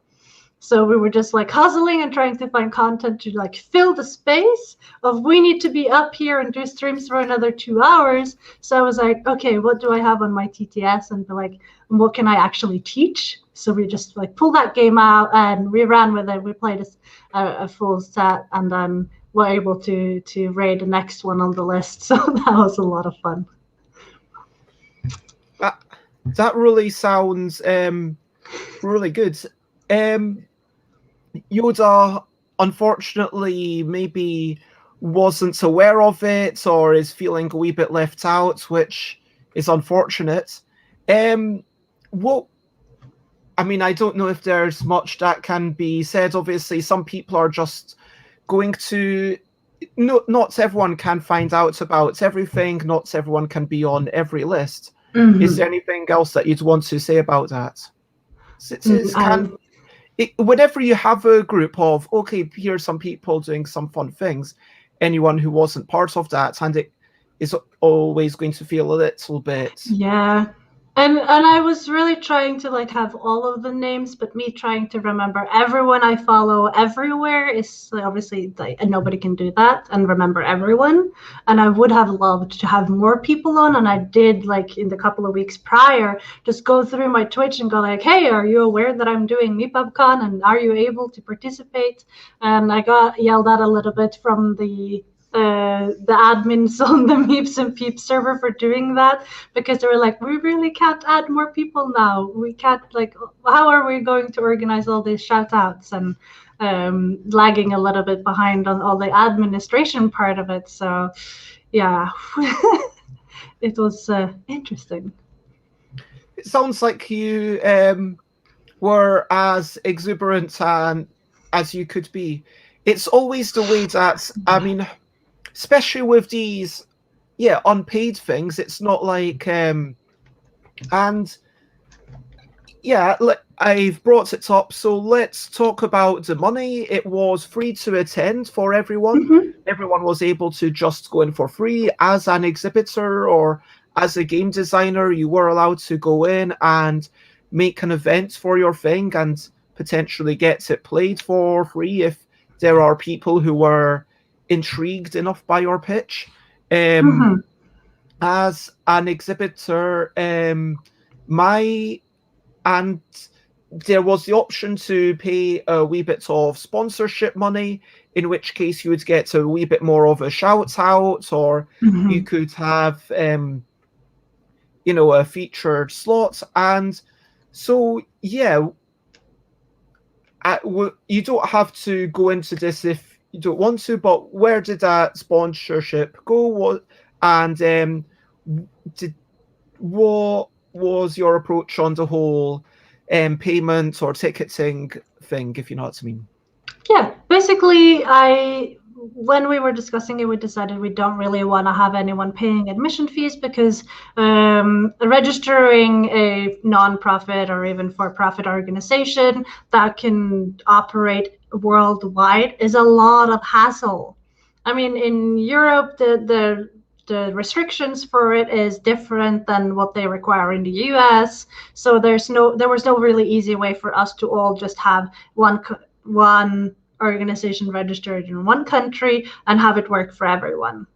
So we were just like hustling and trying to find content to like fill the space of we need to be up here and do streams for another 2 hours. So I was like, okay, what do I have on my TTS, and like, what can I actually teach? So we just like pulled that game out and we ran with it. We played a full set, and then were able to raid the next one on the list. So that was a lot of fun. That really sounds really good. Yoda, unfortunately, maybe wasn't aware of it or is feeling a wee bit left out, which is unfortunate. What? I mean, I don't know if there's much that can be said. Obviously, some people are just going to. No, not everyone can find out about everything. Not everyone can be on every list. Mm-hmm. Is there anything else that you'd want to say about that? Whenever you have a group of, okay, here's some people doing some fun things, anyone who wasn't part of that, and it is always going to feel a little bit. Yeah. And I was really trying to like have all of the names, but me trying to remember everyone I follow everywhere is obviously like, nobody can do that and remember everyone. And I would have loved to have more people on, and I did like in the couple of weeks prior just go through my Twitch and go like, hey, are you aware that I'm doing MeepupCon, and are you able to participate? And I got yelled at a little bit from the admins on the Meeps and Peeps server for doing that, because they were like, we really can't add more people now. We can't, like, how are we going to organize all these shout outs, and lagging a little bit behind on all the administration part of it. So yeah, it was interesting. It sounds like you were as exuberant as you could be. It's always the way that, I mean, especially with these, unpaid things, it's not like, and yeah, I've brought it up, so let's talk about the money. It was free to attend for everyone. Mm-hmm. Everyone was able to just go in for free. As an exhibitor or as a game designer, you were allowed to go in and make an event for your thing and potentially get it played for free if there are people who were intrigued enough by your pitch. Mm-hmm. As an exhibitor, and there was the option to pay a wee bit of sponsorship money, in which case you would get a wee bit more of a shout out, or Mm-hmm. you could have, a featured slot. And so, yeah, you don't have to go into this if you don't want to, but where did that sponsorship go? What was your approach on the whole payment or ticketing thing, if you know what I mean? Yeah, basically, when we were discussing it, we decided we don't really want to have anyone paying admission fees, because registering a non-profit or even for-profit organization that can operate worldwide is a lot of hassle. I mean, in Europe, the restrictions for it is different than what they require in the US. So there was no really easy way for us to all just have one organization registered in one country and have it work for everyone.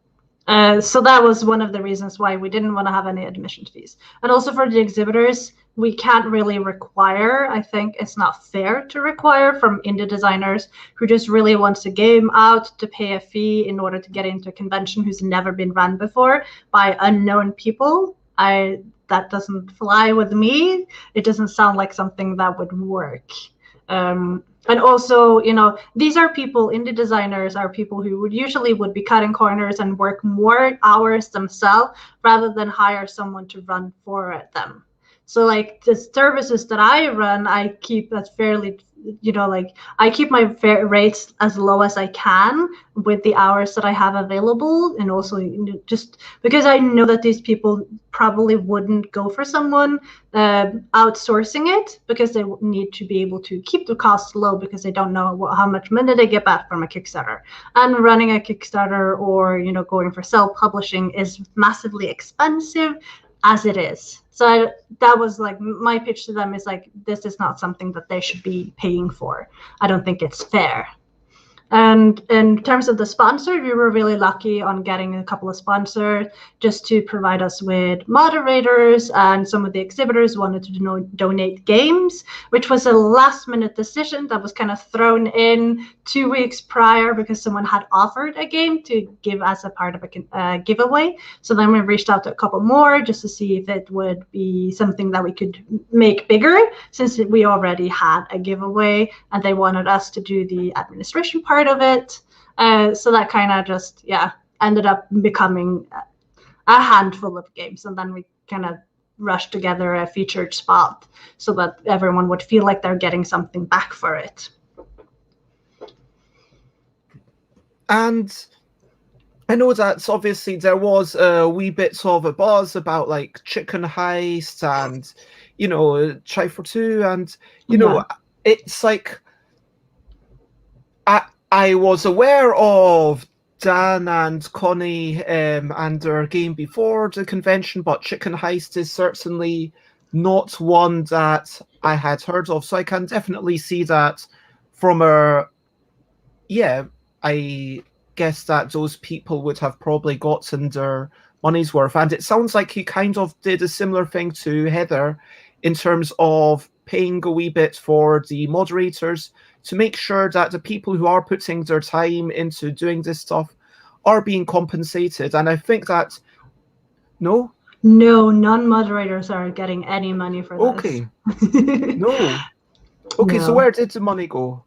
So that was one of the reasons why we didn't want to have any admission fees. And also for the exhibitors, we can't really require, I think it's not fair to require from indie designers who just really wants a game out to pay a fee in order to get into a convention who's never been run before by unknown people. That doesn't fly with me. It doesn't sound like something that would work. And also, these are people, indie designers are people who usually would be cutting corners and work more hours themselves rather than hire someone to run for them. So like the services that I run, I keep that fairly, like I keep my rates as low as I can with the hours that I have available. And also just because I know that these people probably wouldn't go for someone outsourcing it, because they need to be able to keep the costs low, because they don't know how much money they get back from a Kickstarter. And running a Kickstarter or going for self-publishing is massively expensive as it is. So that was like my pitch to them, is like, this is not something that they should be paying for. I don't think it's fair. And in terms of the sponsor, we were really lucky on getting a couple of sponsors just to provide us with moderators, and some of the exhibitors wanted to donate games, which was a last minute decision that was kind of thrown in 2 weeks prior because someone had offered a game to give as a part of a giveaway. So then we reached out to a couple more just to see if it would be something that we could make bigger, since we already had a giveaway and they wanted us to do the administration part of it. So that kind of just ended up becoming a handful of games, and then we kind of rushed together a featured spot so that everyone would feel like they're getting something back for it. And I know that obviously there was a wee bit of a buzz about like Chicken Heist and Try for Two, and it's like I was aware of Dan and Connie and their game before the convention, but Chicken Heist is certainly not one that I had heard of. So I can definitely see that from I guess that those people would have probably gotten their money's worth. And it sounds like you kind of did a similar thing to Heather in terms of paying a wee bit for the moderators to make sure that the people who are putting their time into doing this stuff are being compensated. And I think that no, non-moderators are getting any money for this. Okay. No. Okay, No. So where did the money go?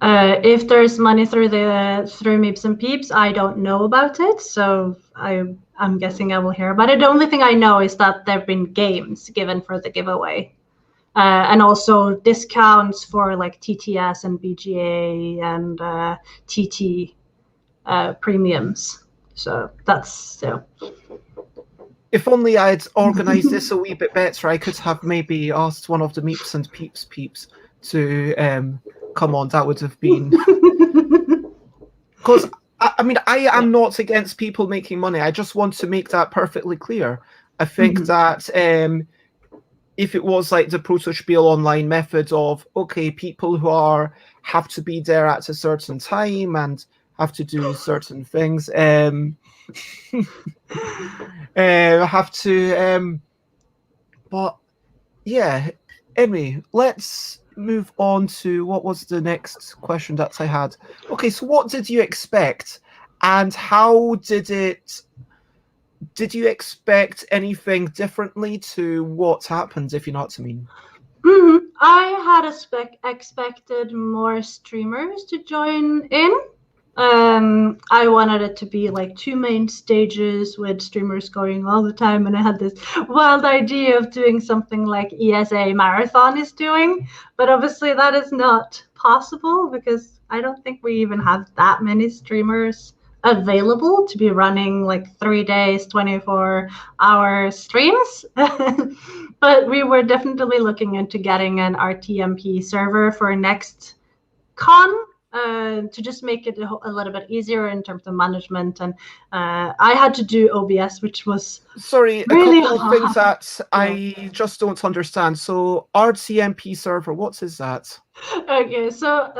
If there's money through Meeps and Peeps, I don't know about it, so I'm guessing I will hear about it. The only thing I know is that there have been games given for the giveaway. And also discounts for like TTS and BGA and TT premiums. So that's If only I'd organised this a wee bit better, I could have maybe asked one of the Meeps and Peeps to come on. That would have been because I mean I am not against people making money. I just want to make that perfectly clear. I think that if it was like the Proto-Spiel online method of, okay, people who have to be there at a certain time and have to do certain things, have to, but yeah, anyway, let's move on to what was the next question that I had. Okay, so what did you expect, and how did you expect anything differently to what happened, if you know what I mean? I had expected more streamers to join in. I wanted it to be like 2 main stages with streamers going all the time, and I had this wild idea of doing something like ESA Marathon is doing, but obviously that is not possible because I don't think we even have that many streamers available to be running like 3 days, 24-hour streams. But we were definitely looking into getting an RTMP server for next con, to just make it a little bit easier in terms of management. And I had to do OBS, which was Sorry, really a couple of things that I just don't understand. So RTMP server, what is that? Okay, so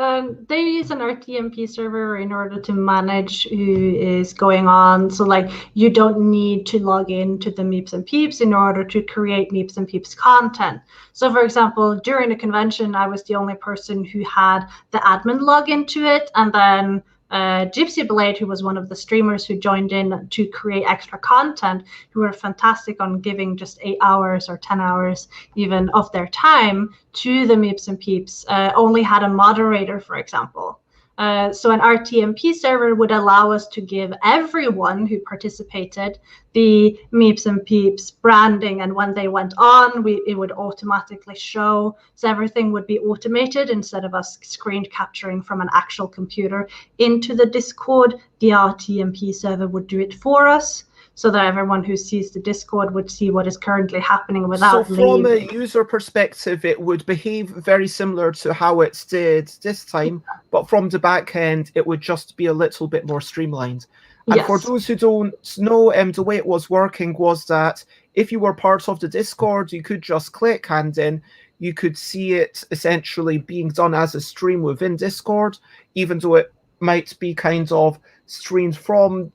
they use an RTMP server in order to manage who is going on. So like you don't need to log in to the Meeps and Peeps in order to create Meeps and Peeps content. So for example, during the convention, I was the only person who had the admin login to it, and then Gypsy Blade, who was one of the streamers who joined in to create extra content, who were fantastic on giving just 8 hours or 10 hours even of their time to the Meeps and Peeps, only had a moderator, for example. So an RTMP server would allow us to give everyone who participated the meeps and peeps branding, and when they went on, it would automatically show. So everything would be automated instead of us screen capturing from an actual computer into the Discord. The RTMP server would do it for us, so that everyone who sees the Discord would see what is currently happening without So from leaving. a user perspective, it would behave very similar to how it did this time, but from the back end, it would just be a little bit more streamlined. And Yes. for those who don't know, the way it was working was that if you were part of the Discord, you could just click and then you could see it essentially being done as a stream within Discord, even though it might be kind of streamed from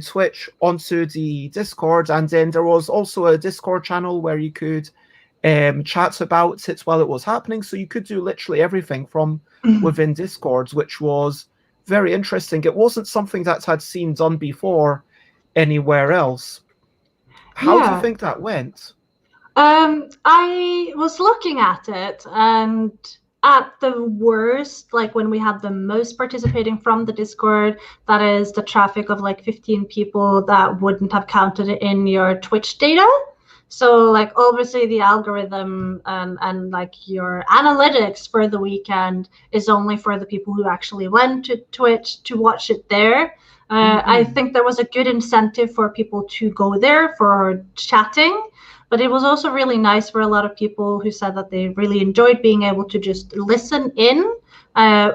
Twitch onto the Discord. And then there was also a Discord channel where you could chat about it while it was happening. So you could do literally everything from within Discord, which was very interesting. It wasn't something that had seen done before anywhere else. How do you think that went? I was looking at it, and at the worst, like when we had the most participating from the Discord, that is the traffic of like 15 people that wouldn't have counted in your Twitch data. So like obviously the algorithm and like your analytics for the weekend is only for the people who actually went to Twitch to watch it there. I think there was a good incentive for people to go there for chatting. But it was also really nice for a lot of people who said that they really enjoyed being able to just listen in,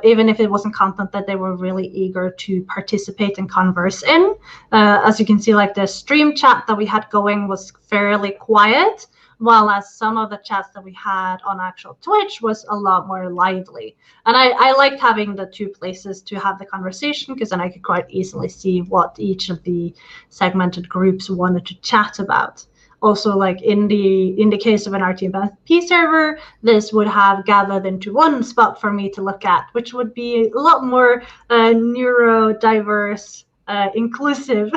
even if it wasn't content that they were really eager to participate and converse in. As you can see, like the stream chat that we had going was fairly quiet, while as some of the chats that we had on actual Twitch was a lot more lively. And I liked having the two places to have the conversation, because then I could quite easily see what each of the segmented groups wanted to chat about. Also, like in the case of an RTMP server, this would have gathered into one spot for me to look at, which would be a lot more neurodiverse, inclusive,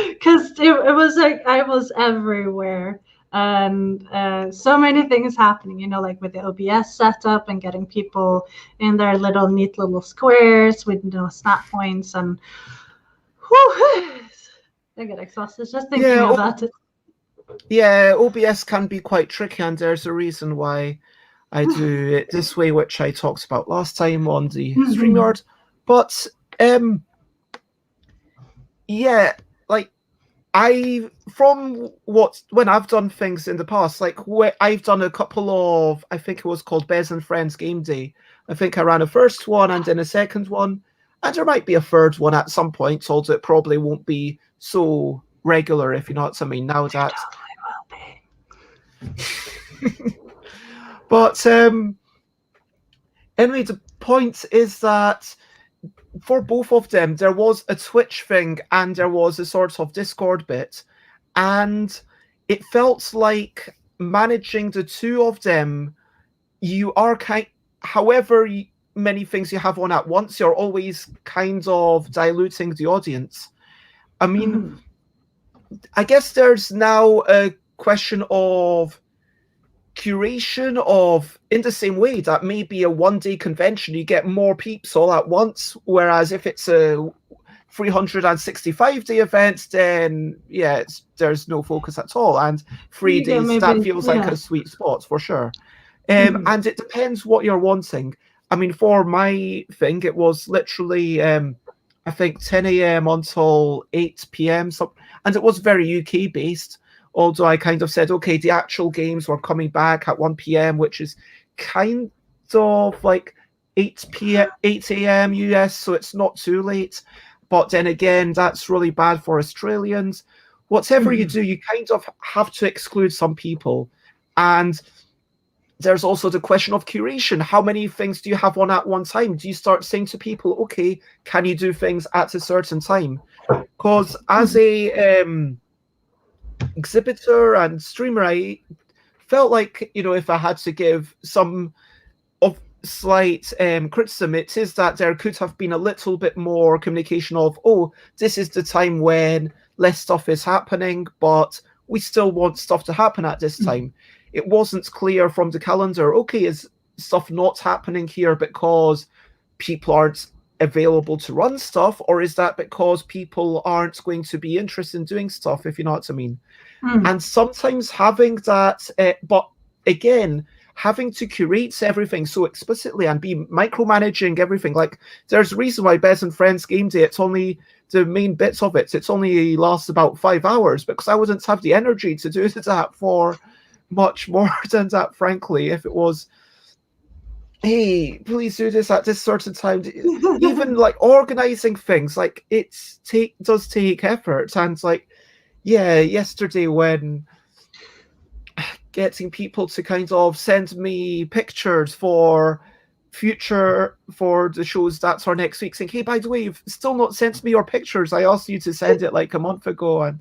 because it was like I was everywhere. And so many things happening, you know, like with the OBS setup and getting people in their little neat little squares with, you know, snap points, and whew, I get exhausted just thinking about it. Yeah, OBS can be quite tricky, and there's a reason why I do it this way, which I talked about last time on the StreamYard. But yeah, like when I've done things in the past, like I've done a couple of, I think it was called Bez and Friends Game Day. I think I ran a first one and then a second one, and there might be a third one at some point, although it probably won't be so regular, if you know what I mean. Now that but anyway, the point is that for both of them there was a Twitch thing and there was a sort of Discord bit, and it felt like managing the two of them, you are however many things you have on at once, you're always kind of diluting the audience. I mean, I guess there's now a question of curation of, in the same way that maybe a one-day convention, you get more peeps all at once, whereas if it's a 365-day event, then yeah, there's no focus at all, and 3 days, that feels like a sweet spot for sure. And it depends what you're wanting. I mean, for my thing, it was literally I think 10 a.m. until 8 p.m. And it was very UK based, although I kind of said, okay, the actual games were coming back at 1 p.m., which is kind of like 8 a.m. US, so it's not too late. But then again, that's really bad for Australians. Whatever you do, you kind of have to exclude some people. And there's also the question of curation. How many things do you have on at one time? Do you start saying to people, okay, can you do things at a certain time? Because as a exhibitor and streamer, I felt like, you know, if I had to give some of slight criticism, it is that there could have been a little bit more communication of, oh, this is the time when less stuff is happening, but we still want stuff to happen at this time. It wasn't clear from the calendar, okay, is stuff not happening here because people aren't available to run stuff, or is that because people aren't going to be interested in doing stuff, if you know what I mean? And sometimes having that, but again, having to curate everything so explicitly and be micromanaging everything. Like, there's a reason why Bez and Friends Game Day, it's only the main bits of it. It's only lasts about 5 hours, because I wouldn't have the energy to do that for much more than that, frankly, if it was, hey, please do this at this certain time. Even like organizing things, like does take effort. And like, yeah, yesterday when getting people to kind of send me pictures for the shows that's our next week, saying, hey, by the way, you've still not sent me your pictures. I asked you to send it like a month ago, and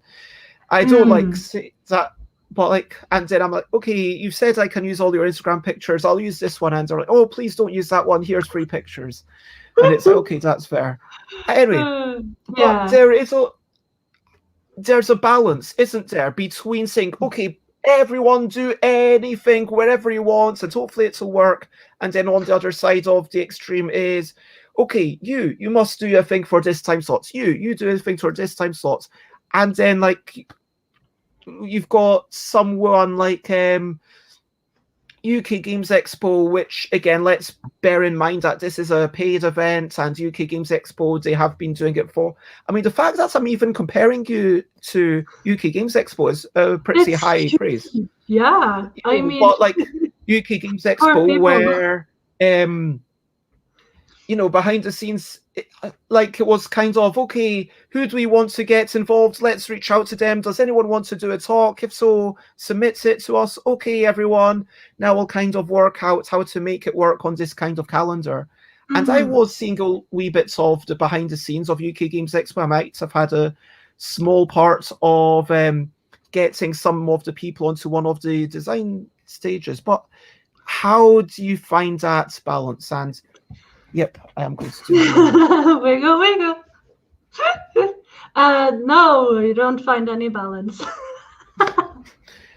I don't like say that. But like, and then I'm like, okay, you said I can use all your Instagram pictures. I'll use this one. And they're like, oh, please don't use that one. Here's 3 pictures. And it's like, okay, that's fair. Anyway, but there's a balance, isn't there, between saying, okay, everyone do anything wherever you want, and hopefully it'll work. And then on the other side of the extreme is, okay, you must do a thing for this time slots. You do a thing for this time slots. And then like, you've got someone like UK Games Expo, which again, let's bear in mind that this is a paid event, and UK Games Expo, they have been doing it for, I mean, the fact that I'm even comparing you to UK Games Expo is pretty high praise. Yeah, I mean, but like UK Games Expo, where behind the scenes, it was kind of, okay, who do we want to get involved? Let's reach out to them. Does anyone want to do a talk? If so, submit it to us. Okay, everyone. Now we'll kind of work out how to make it work on this kind of calendar. And I was seeing a wee bits of the behind the scenes of UK Games Expo. I might have had a small part of getting some of the people onto one of the design stages. But how do you find that balance? And yep, I am going to do it. Wiggle. No, you don't find any balance.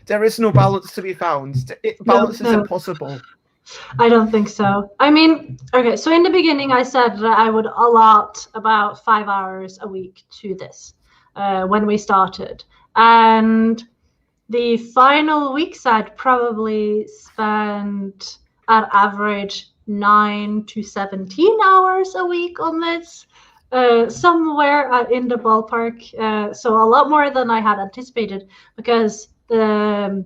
There is no balance to be found. Balance is impossible. I don't think so. I mean, okay, so in the beginning I said that I would allot about 5 hours a week to this when we started. And the final weeks I'd probably spent at average 9 to 17 hours a week on this, somewhere in the ballpark. So a lot more than I had anticipated, because there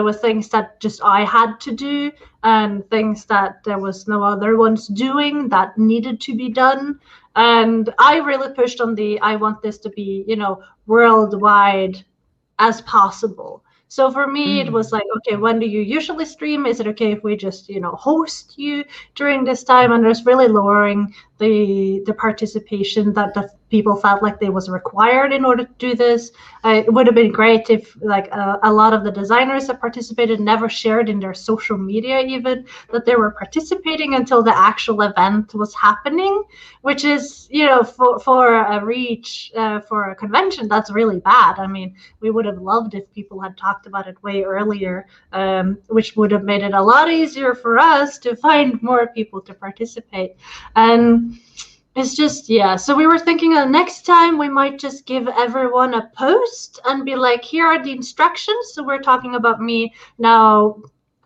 were things that just I had to do, and things that there was no other ones doing that needed to be done. And I really pushed on I want this to be, worldwide as possible. So for me, it was like, okay, when do you usually stream? Is it okay if we just, host you during this time? And there's really lowering the participation that the people felt like they was required in order to do this. It would have been great if a lot of the designers that participated never shared in their social media even that they were participating until the actual event was happening, which is, for a reach, for a convention, that's really bad. I mean, we would have loved if people had talked about it way earlier, which would have made it a lot easier for us to find more people to participate. And it's just, so we were thinking next time we might just give everyone a post and be like, here are the instructions. So we're talking about me now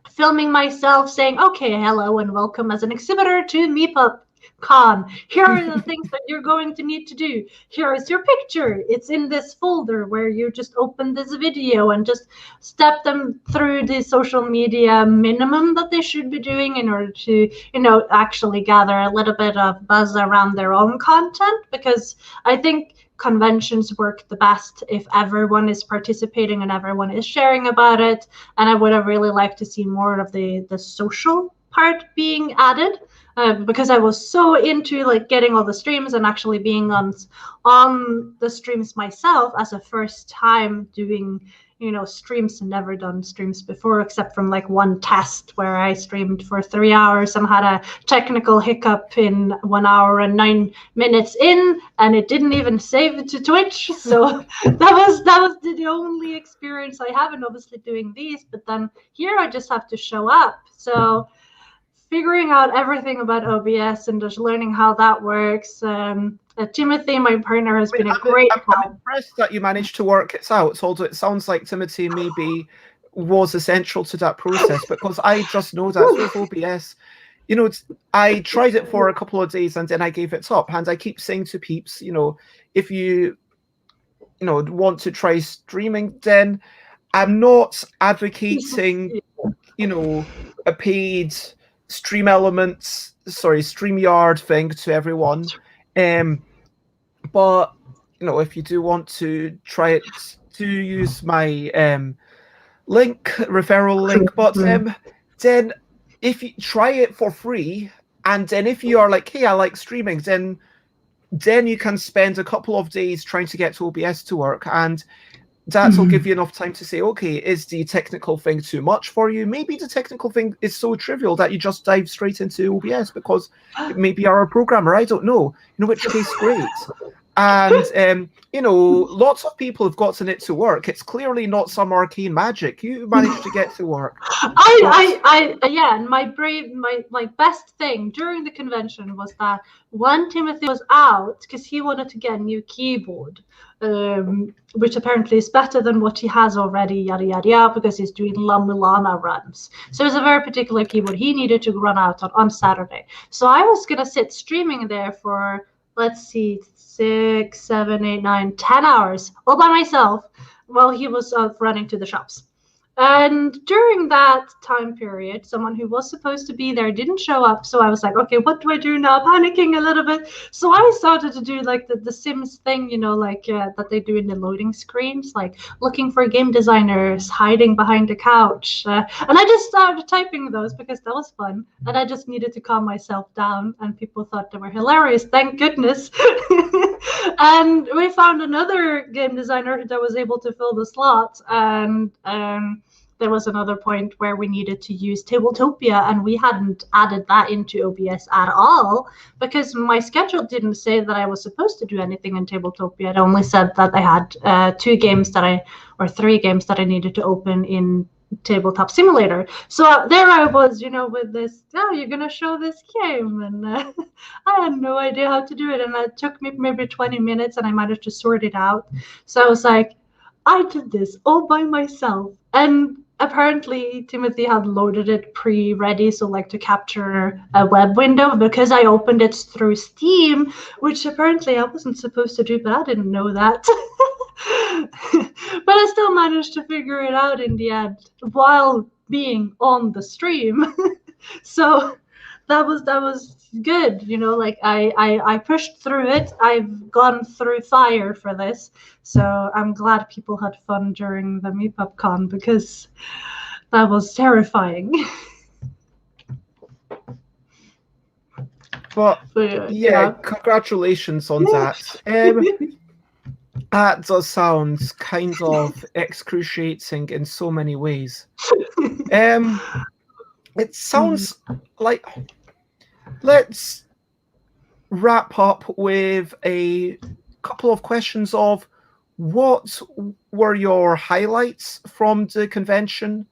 filming myself saying, okay, hello and welcome as an exhibitor to Mepop Con. Here are the things that you're going to need to do. Here is your picture. It's in this folder where you just open this video and just step them through the social media minimum that they should be doing in order to, actually gather a little bit of buzz around their own content. Because I think conventions work the best if everyone is participating and everyone is sharing about it. And I would have really liked to see more of the social part being added. Because I was so into getting all the streams and actually being on the streams myself as a first time doing streams. Never done streams before except from one test where I streamed for 3 hours and had a technical hiccup in 1 hour and 9 minutes in, and it didn't even save it to Twitch. So that was the only experience I have, and obviously doing these. But then here I just have to show up. So figuring out everything about OBS and just learning how that works. Timothy, my partner, has been a great help. I'm impressed that you managed to work it out, although it sounds like Timothy maybe was essential to that process, because I just know that with OBS, you know, I tried it for a couple of days and then I gave it up. And I keep saying to peeps, you know, if you want to try streaming, then I'm not advocating, you know, a paid StreamYard thing to everyone. But, you know, if you do want to try it, to use my referral link, but then if you try it for free, and then if you are like, hey, I like streaming, then you can spend a couple of days trying to get to OBS to work, and that will give you enough time to say, okay, is the technical thing too much for you? Maybe the technical thing is so trivial that you just dive straight into OBS because maybe you're a programmer, I don't know, in which case, great. And, you know, lots of people have gotten it to work. It's clearly not some arcane magic. You managed to get to work. And my best thing during the convention was that when Timothy was out, because he wanted to get a new keyboard, which apparently is better than what he has already, yada yada yada, because he's doing La Milana runs. So it's a very particular keyboard he needed to run out on Saturday. So I was gonna sit streaming there for, let's see, 6, 7, 8, 9, 10 hours all by myself while he was running to the shops. And during that time period, someone who was supposed to be there didn't show up. So I was like, okay, what do I do now? Panicking a little bit. So I started to do like the Sims thing, you know, like that they do in the loading screens, like looking for game designers, hiding behind the couch. And I just started typing those because that was fun. And I just needed to calm myself down. And people thought they were hilarious. Thank goodness. And we found another game designer that was able to fill the slot. And there was another point where we needed to use Tabletopia, and we hadn't added that into OBS at all because my schedule didn't say that I was supposed to do anything in Tabletopia. It only said that I had 3 games that I needed to open in Tabletop Simulator. So there I was, you know, with this, you're gonna show this game, and I had no idea how to do it, and it took me maybe 20 minutes, and I managed to sort it out. So I was like, I did this all by myself, and apparently Timothy had loaded it pre-ready, so like to capture a web window, because I opened it through Steam, which apparently I wasn't supposed to do, but I didn't know that. But I still managed to figure it out in the end while being on the stream. So that was good, you know, like I pushed through it. I've gone through fire for this, so I'm glad people had fun during the Mepop Con, because that was terrifying. But yeah, congratulations on that. That does sound kind of excruciating in so many ways. It sounds like, let's wrap up with a couple of questions of what were your highlights from the convention,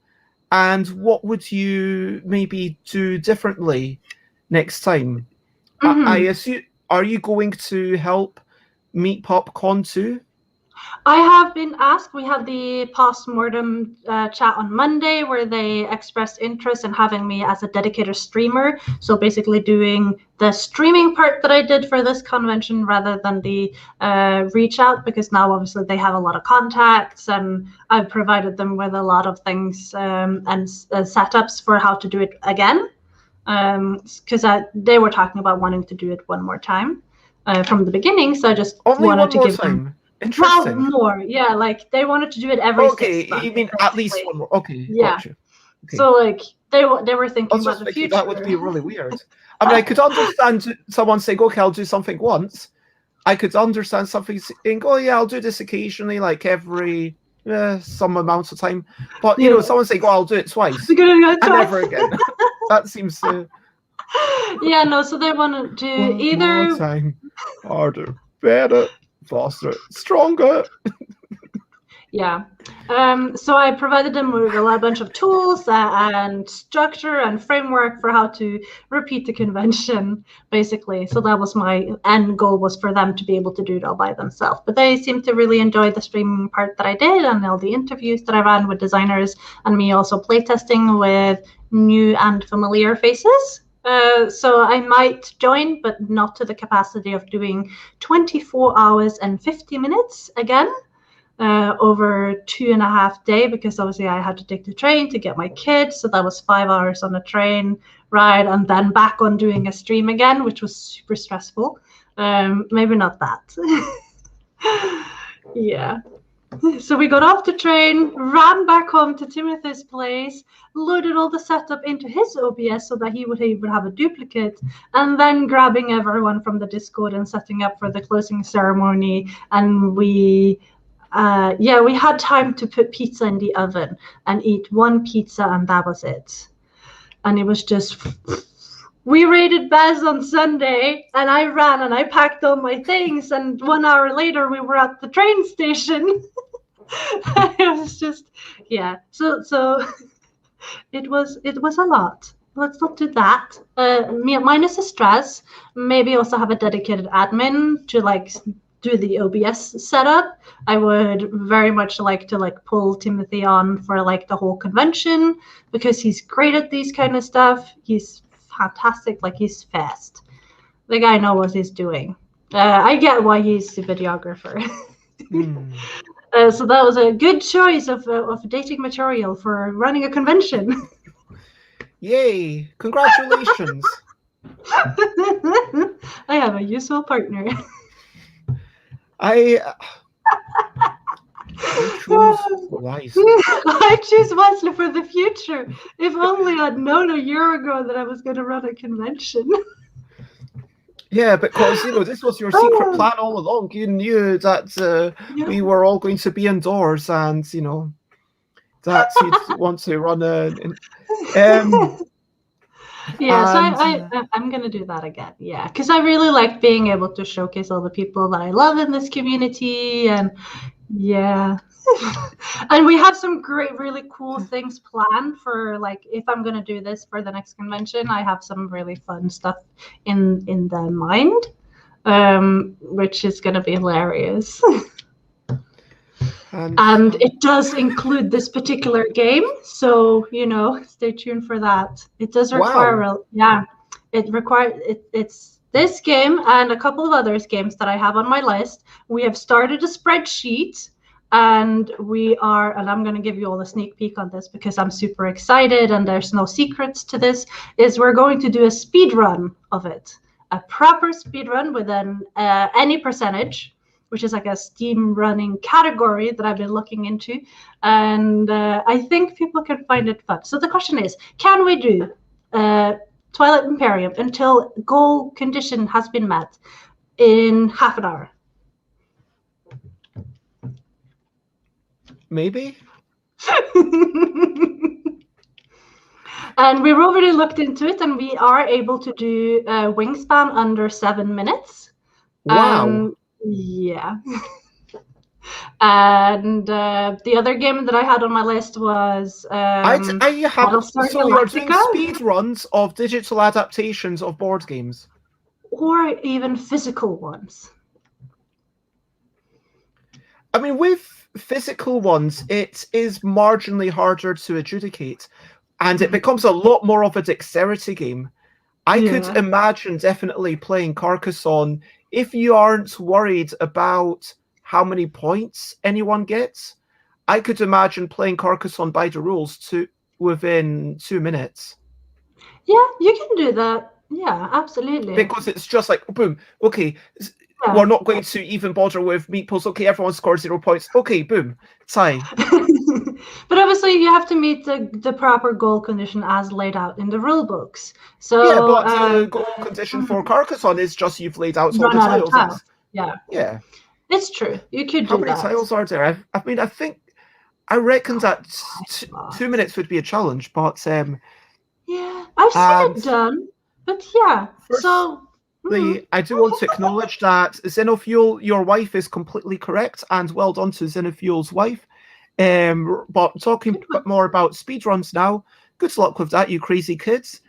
and what would you maybe do differently next time? I assume, are you going to help Mepop Con too? I have been asked. We had the post-mortem chat on Monday where they expressed interest in having me as a dedicated streamer. So basically doing the streaming part that I did for this convention rather than the reach out, because now obviously they have a lot of contacts and I've provided them with a lot of things and setups for how to do it again. Because they were talking about wanting to do it one more time from the beginning. So I just wanted to give them... Interesting. Well, more, yeah. Like they wanted to do it every 6 months. You mean at least one more? Okay, yeah. Gotcha. Okay. So like they were thinking about the future. That would be really weird. I mean, I could understand someone saying, "Okay, I'll do something once." I could understand something saying, "Oh yeah, I'll do this occasionally, like every some amount of time." But you know, someone saying, "Oh, I'll do it twice," and never again. That seems. Yeah, no. So they want to do either more time, harder, better, faster, stronger. Yeah. So I provided them with a bunch of tools and structure and framework for how to repeat the convention, basically. So that was my end goal, was for them to be able to do it all by themselves. But they seemed to really enjoy the streaming part that I did and all the interviews that I ran with designers, and me also playtesting with new and familiar faces. So I might join, but not to the capacity of doing 24 hours and 50 minutes again. Over 2.5 days, because obviously I had to take the train to get my kids. So that was 5 hours on a train ride and then back on doing a stream again, which was super stressful. Maybe not that. Yeah. So we got off the train, ran back home to Timothy's place, loaded all the setup into his OBS so that he would have a duplicate, and then grabbing everyone from the Discord and setting up for the closing ceremony. And we had time to put pizza in the oven and eat one pizza, and that was it. And it was just, we raided Baz on Sunday, and I ran and I packed all my things, and 1 hour later we were at the train station. It was just, yeah. So it was a lot. Let's not do that. Minus the stress. Maybe also have a dedicated admin to like do the OBS setup. I would very much like to like pull Timothy on for like the whole convention, because he's great at these kind of stuff. He's fantastic. Like, he's fast. The guy knows what he's doing. I get why he's the videographer. So that was a good choice of dating material for running a convention. Yay! Congratulations! I have a useful partner. I choose wisely. I choose wisely for the future. If only I'd known a year ago that I was going to run a convention. Yeah, because, this was your secret plan all along. You knew that we were all going to be indoors, and, that you'd want to run a... I'm going to do that again. Yeah, because I really like being able to showcase all the people that I love in this community. And yeah. And we have some great, really cool things planned for, like, if I'm going to do this for the next convention, I have some really fun stuff in the mind, which is going to be hilarious. And it does include this particular game, so stay tuned for that. It does require, it's this game and a couple of other games that I have on my list. We have started a spreadsheet, and I'm going to give you all a sneak peek on this because I'm super excited, and there's no secrets to this. We're going to do a speed run of it, a proper speed run with any percentage, which is like a Steam running category that I've been looking into. And I think people can find it fun. So the question is, can we do Twilight Imperium until goal condition has been met in half an hour? Maybe. And we've already looked into it, and we are able to do wingspan under 7 minutes. Wow. Yeah. And the other game that I had on my list was so you're doing speed runs of digital adaptations of board games, or even physical ones. I mean, with physical ones, it is marginally harder to adjudicate, and it becomes a lot more of a dexterity game. I could imagine definitely playing Carcassonne if you aren't worried about how many points anyone gets. I could imagine playing Carcassonne by the rules within 2 minutes. Yeah, you can do that. Yeah, absolutely. Because it's just like, boom, okay, we're not going to even bother with meatballs. Okay, everyone scores 0 points. Okay, boom, tie. But obviously, you have to meet the proper goal condition as laid out in the rule books. So yeah, but the goal condition for Carcassonne is just you've laid out all the tiles. Yeah, it's true. You could do that. How many tiles are there? I reckon that 2 minutes would be a challenge, but yeah, I've seen it done. But yeah, so. I do want to acknowledge that Xenofuel, your wife is completely correct, and well done to Xenofuel's wife. But talking more about speedruns now. Good luck with that, you crazy kids.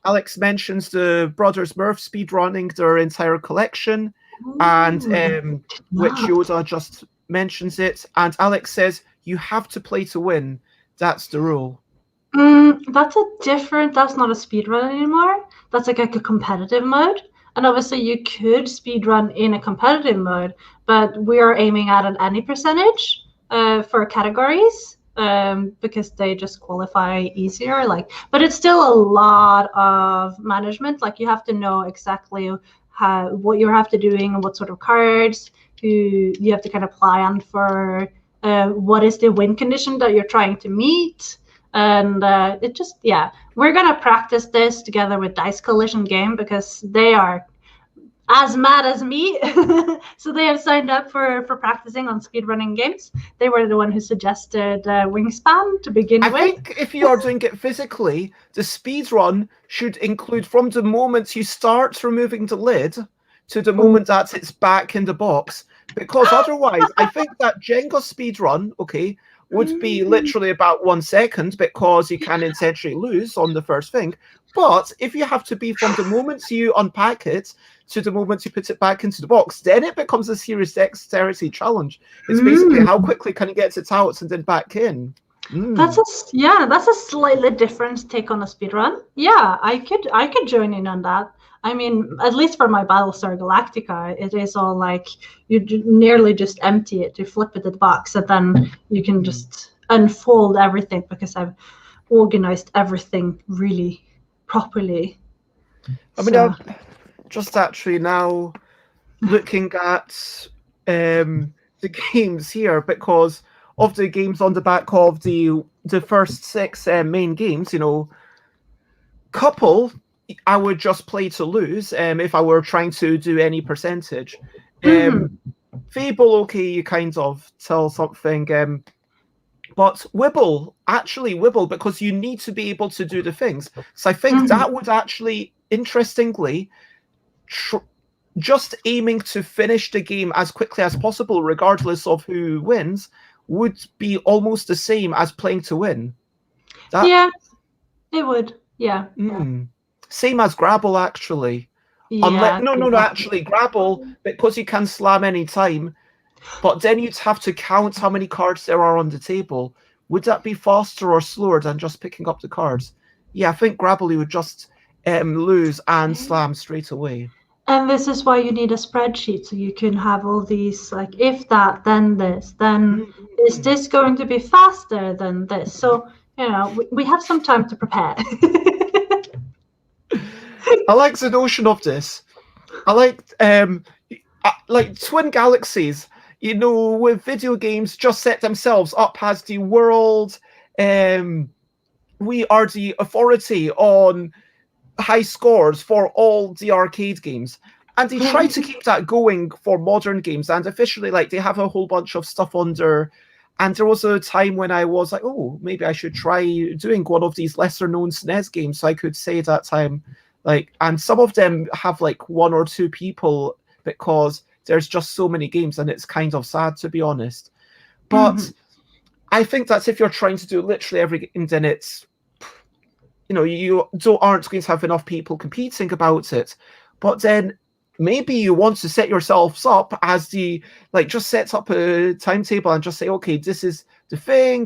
Alex mentions the Brothers Murph speedrunning their entire collection, and which Yoda just mentions it. And Alex says you have to play to win. That's the rule. That's not a speedrun anymore. That's like a competitive mode. And obviously you could speedrun in a competitive mode, but we are aiming at an any percentage for categories because they just qualify easier. But it's still a lot of management. Like you have to know exactly what you have to doing and what sort of cards you have to kind of plan for. What is the win condition that you're trying to meet? And we're gonna practice this together with Dice Coalition Game because they are as mad as me. So they have signed up for practicing on speedrunning games. They were the one who suggested Wingspan to begin with. I think if you are doing it physically, the speedrun should include from the moment you start removing the lid to the moment that it's back in the box. Because otherwise, I think that Jenga speedrun, would be literally about 1 second because you can essentially lose on the first thing. But if you have to be from the moment you unpack it to the moment you put it back into the box, then it becomes a serious dexterity challenge. It's basically how quickly can you get it out and then back in. That's a slightly different take on a speedrun. Yeah, I could join in on that. I mean, at least for my Battlestar Galactica, it is all like you nearly just empty it, you flip it in the box, and then you can just unfold everything because I've organized everything really properly. I mean, I'm just actually now looking at the games here because of the games on the back of the first 6 main games, couple, I would just play to lose if I were trying to do any percentage. Fable, you kind of tell something. But Wibble, because you need to be able to do the things. So I think that would actually, interestingly, just aiming to finish the game as quickly as possible, regardless of who wins, would be almost the same as playing to win. Yeah, it would. Yeah. Same as Grapple, actually. Yeah, no, actually, Grapple, because you can slam any time, but then you'd have to count how many cards there are on the table. Would that be faster or slower than just picking up the cards? Yeah, I think Grapple, you would just lose and slam straight away. And this is why you need a spreadsheet, so you can have all these, like, if that, then this, then is this going to be faster than this? So, we have some time to prepare. I like the notion of this. I like Twin Galaxies, with video games just set themselves up as the world. We are the authority on high scores for all the arcade games. And they try to keep that going for modern games. And officially, they have a whole bunch of stuff under. And there was a time when I was like, oh, maybe I should try doing one of these lesser-known SNES games. So I could say that time, and some of them have 1 or 2 people because there's just so many games, and it's kind of sad, to be honest. But I think that's if you're trying to do literally every game, then it's, you aren't going to have enough people competing about it. But then maybe you want to set yourselves up as just set up a timetable and just say, okay, this is the thing.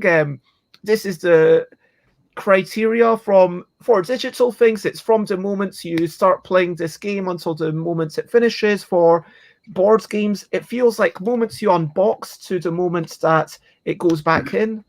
This is the criteria for digital things. It's from the moment you start playing this game until the moment it finishes. For board games, it feels like moments you unbox to the moment that it goes back in.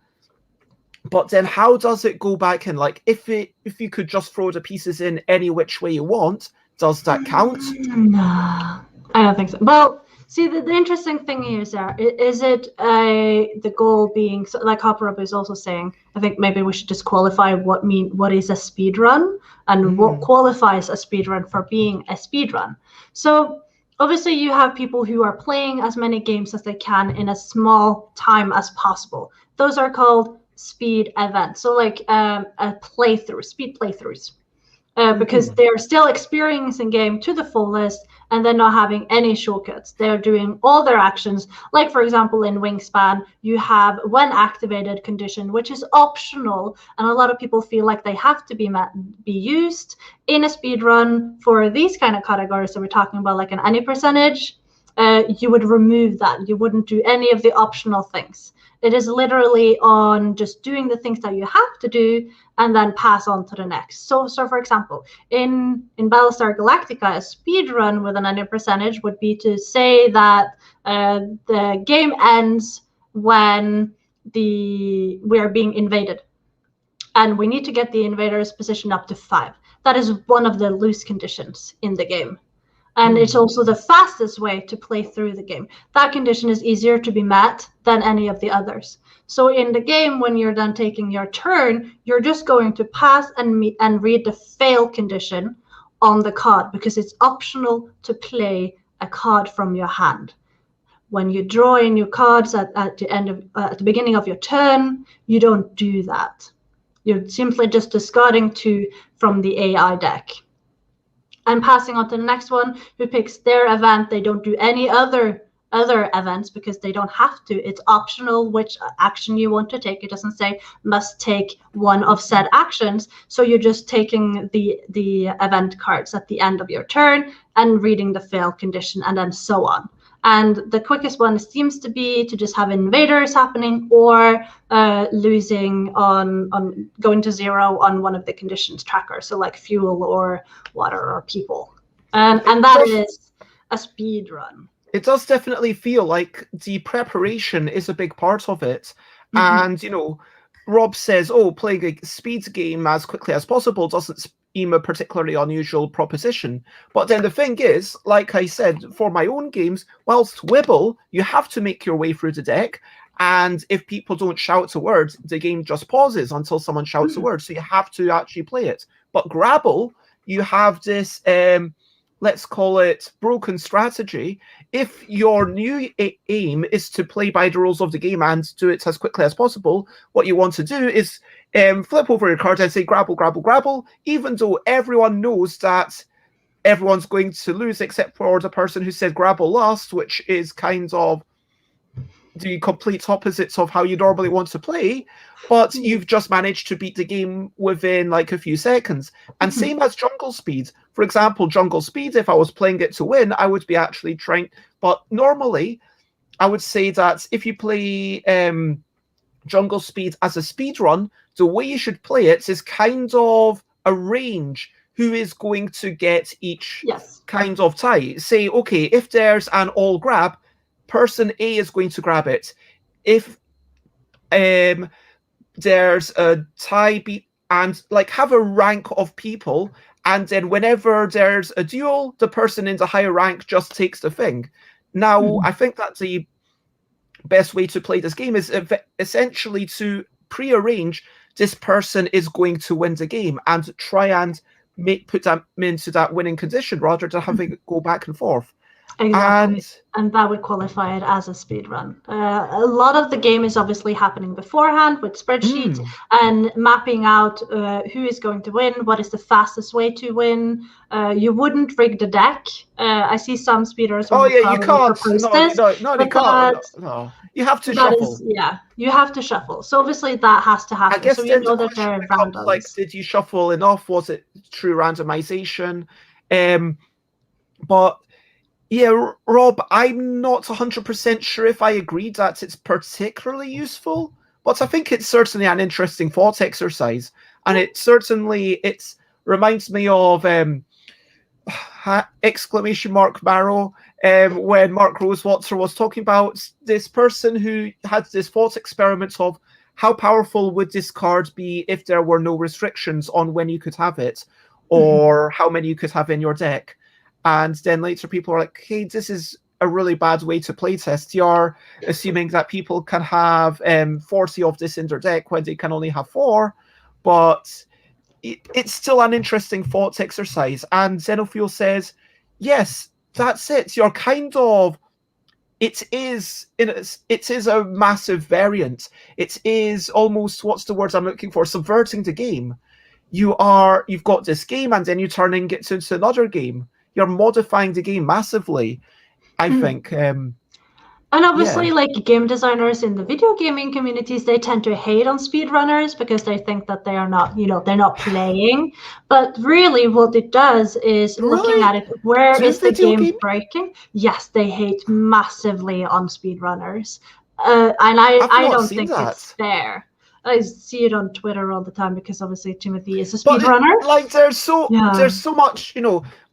But then how does it go back in? If you could just throw the pieces in any which way you want, does that count? No, I don't think so. Well, see, the interesting thing here is it the goal being, like Hopper is also saying, I think maybe we should just qualify what is a speed run and what qualifies a speed run for being a speed run. So obviously you have people who are playing as many games as they can in as small time as possible. Those are called speed events. So a playthrough, speed playthroughs. because they're still experiencing game to the fullest and then not having any shortcuts. They're doing all their actions. Like, for example, in Wingspan, you have when activated condition, which is optional. And a lot of people feel like they have to be used in a speed run for these kind of categories. So we're talking about like an any percentage. You would remove that. You wouldn't do any of the optional things. It is literally on just doing the things that you have to do and then pass on to the next. So for example, in Battlestar Galactica, a speed run with an any percentage would be to say that the game ends when we are being invaded, and we need to get the invaders' position up to 5. That is one of the loose conditions in the game. And it's also the fastest way to play through the game. That condition is easier to be met than any of the others. So in the game, when you're done taking your turn, you're just going to pass and read the fail condition on the card, because it's optional to play a card from your hand. When you draw in your cards at the beginning of your turn, you don't do that. You're simply just discarding 2 from the AI deck. And passing on to the next one, who picks their event. They don't do any other events because they don't have to. It's optional which action you want to take. It doesn't say must take one of said actions. So you're just taking the event cards at the end of your turn and reading the fail condition, and then so on. And the quickest one seems to be to just have invaders happening, or losing on going to 0 on one of the conditions tracker. So like fuel or water or people. And that is a speed run. It does definitely feel like the preparation is a big part of it. And, Rob says, playing a speed game as quickly as possible doesn't seem a particularly unusual proposition. But then the thing is, like I said, for my own games, whilst Wibble, you have to make your way through the deck. And if people don't shout a word, the game just pauses until someone shouts a word. So you have to actually play it. But Grabble, you have this, let's call it broken strategy. If your new aim is to play by the rules of the game and do it as quickly as possible, what you want to do is flip over your card and say Grabble, Grabble, Grabble, even though everyone knows that everyone's going to lose except for the person who said Grabble last, which is kind of the complete opposites of how you normally want to play, but you've just managed to beat the game within like a few seconds. And same as Jungle Speed. For example, Jungle Speed, if I was playing it to win, I would be actually trying, but normally I would say that if you play Jungle Speed as a speed run, the way you should play it is kind of arrange who is going to get each kind of tie. Say, okay, if there's an all grab, person A is going to grab it. If there's a tie and like have a rank of people, and then whenever there's a duel, the person in the higher rank just takes the thing. Now, I think that the best way to play this game is essentially to pre-arrange this person is going to win the game and try and put them into that winning condition rather than having it go back and forth. Exactly. And that would qualify it as a speed run. A lot of the game is obviously happening beforehand with spreadsheets and mapping out who is going to win, what is the fastest way to win. You wouldn't rig the deck. I see some speeders. You can't. No, you can't. No. You have to shuffle. You have to shuffle. So obviously that has to happen. I guess so you know that there are randoms. Like, did you shuffle enough? Was it true randomization? But yeah, Rob, I'm not 100% sure if I agree that it's particularly useful, but I think it's certainly an interesting thought exercise, and it reminds me of exclamation mark Barrow when Mark Rosewater was talking about this person who had this thought experiment of how powerful would this card be if there were no restrictions on when you could have it or how many you could have in your deck. And then later people are like, hey, this is a really bad way to playtest. You're assuming that people can have 40 of this in their deck when they can only have 4. But it's still an interesting thought exercise. And Xenofuel says, yes, that's it. You're kind of... It is a massive variant. It is almost, what's the word I'm looking for, subverting the game. you've got this game and then you turning it into another game. You're modifying the game massively, I think. And obviously, Yeah. like game designers in the video gaming communities, they tend to hate on speedrunners because they think that they are not, they're not playing. But really, what it does is looking Really? at it, where Do is the video game game? breaking? Yes, they hate massively on speedrunners. And I've I not don't seen think it's that. fair. I see it on Twitter all the time because obviously Timothy is a But speedrunner. like Yeah. there's so much,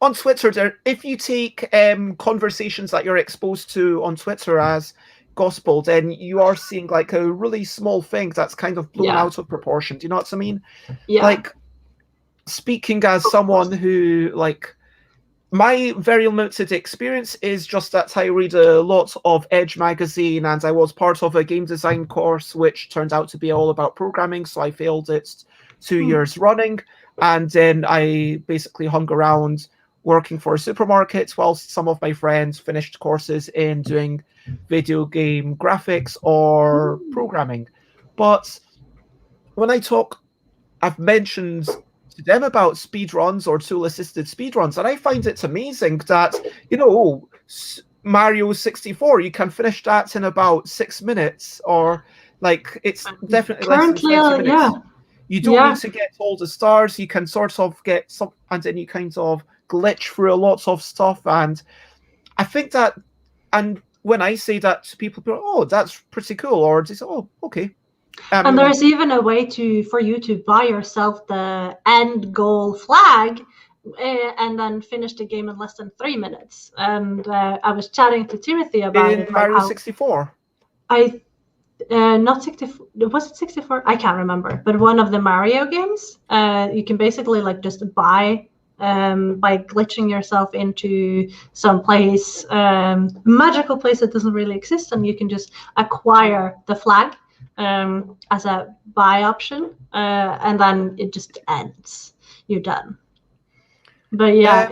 on Twitter there if you take conversations that you're exposed to on Twitter as gospel, then you are seeing like a really small thing that's kind of blown Yeah. out of proportion. Do you know what I mean? Yeah. Like speaking as someone who like my very limited experience is just that I read a lot of Edge magazine and I was part of a game design course which turned out to be all about programming, so I failed it 2 years running. And then I basically hung around working for a supermarket whilst some of my friends finished courses in doing video game graphics or programming. But when I've mentioned to them about speedruns or tool-assisted speedruns, and I find it amazing that, Mario 64, you can finish that in about 6 minutes, or like it's definitely less than Currently, 20 minutes. yeah. You don't Yeah. need to get all the stars, you can sort of get some, and then you kind of glitch through a lot of stuff. And I think that, and when I say that to people, oh, that's pretty cool, or they say, oh, okay. And there's even a way for you to buy yourself the end goal flag and then finish the game in less than 3 minutes. And I was chatting to Timothy about it. In Mario 64. Not 64. Was it 64? I can't remember. But one of the Mario games, you can basically like just buy by glitching yourself into some place, magical place that doesn't really exist, and you can just acquire the flag as a buy option, and then it just ends. You're done. But yeah,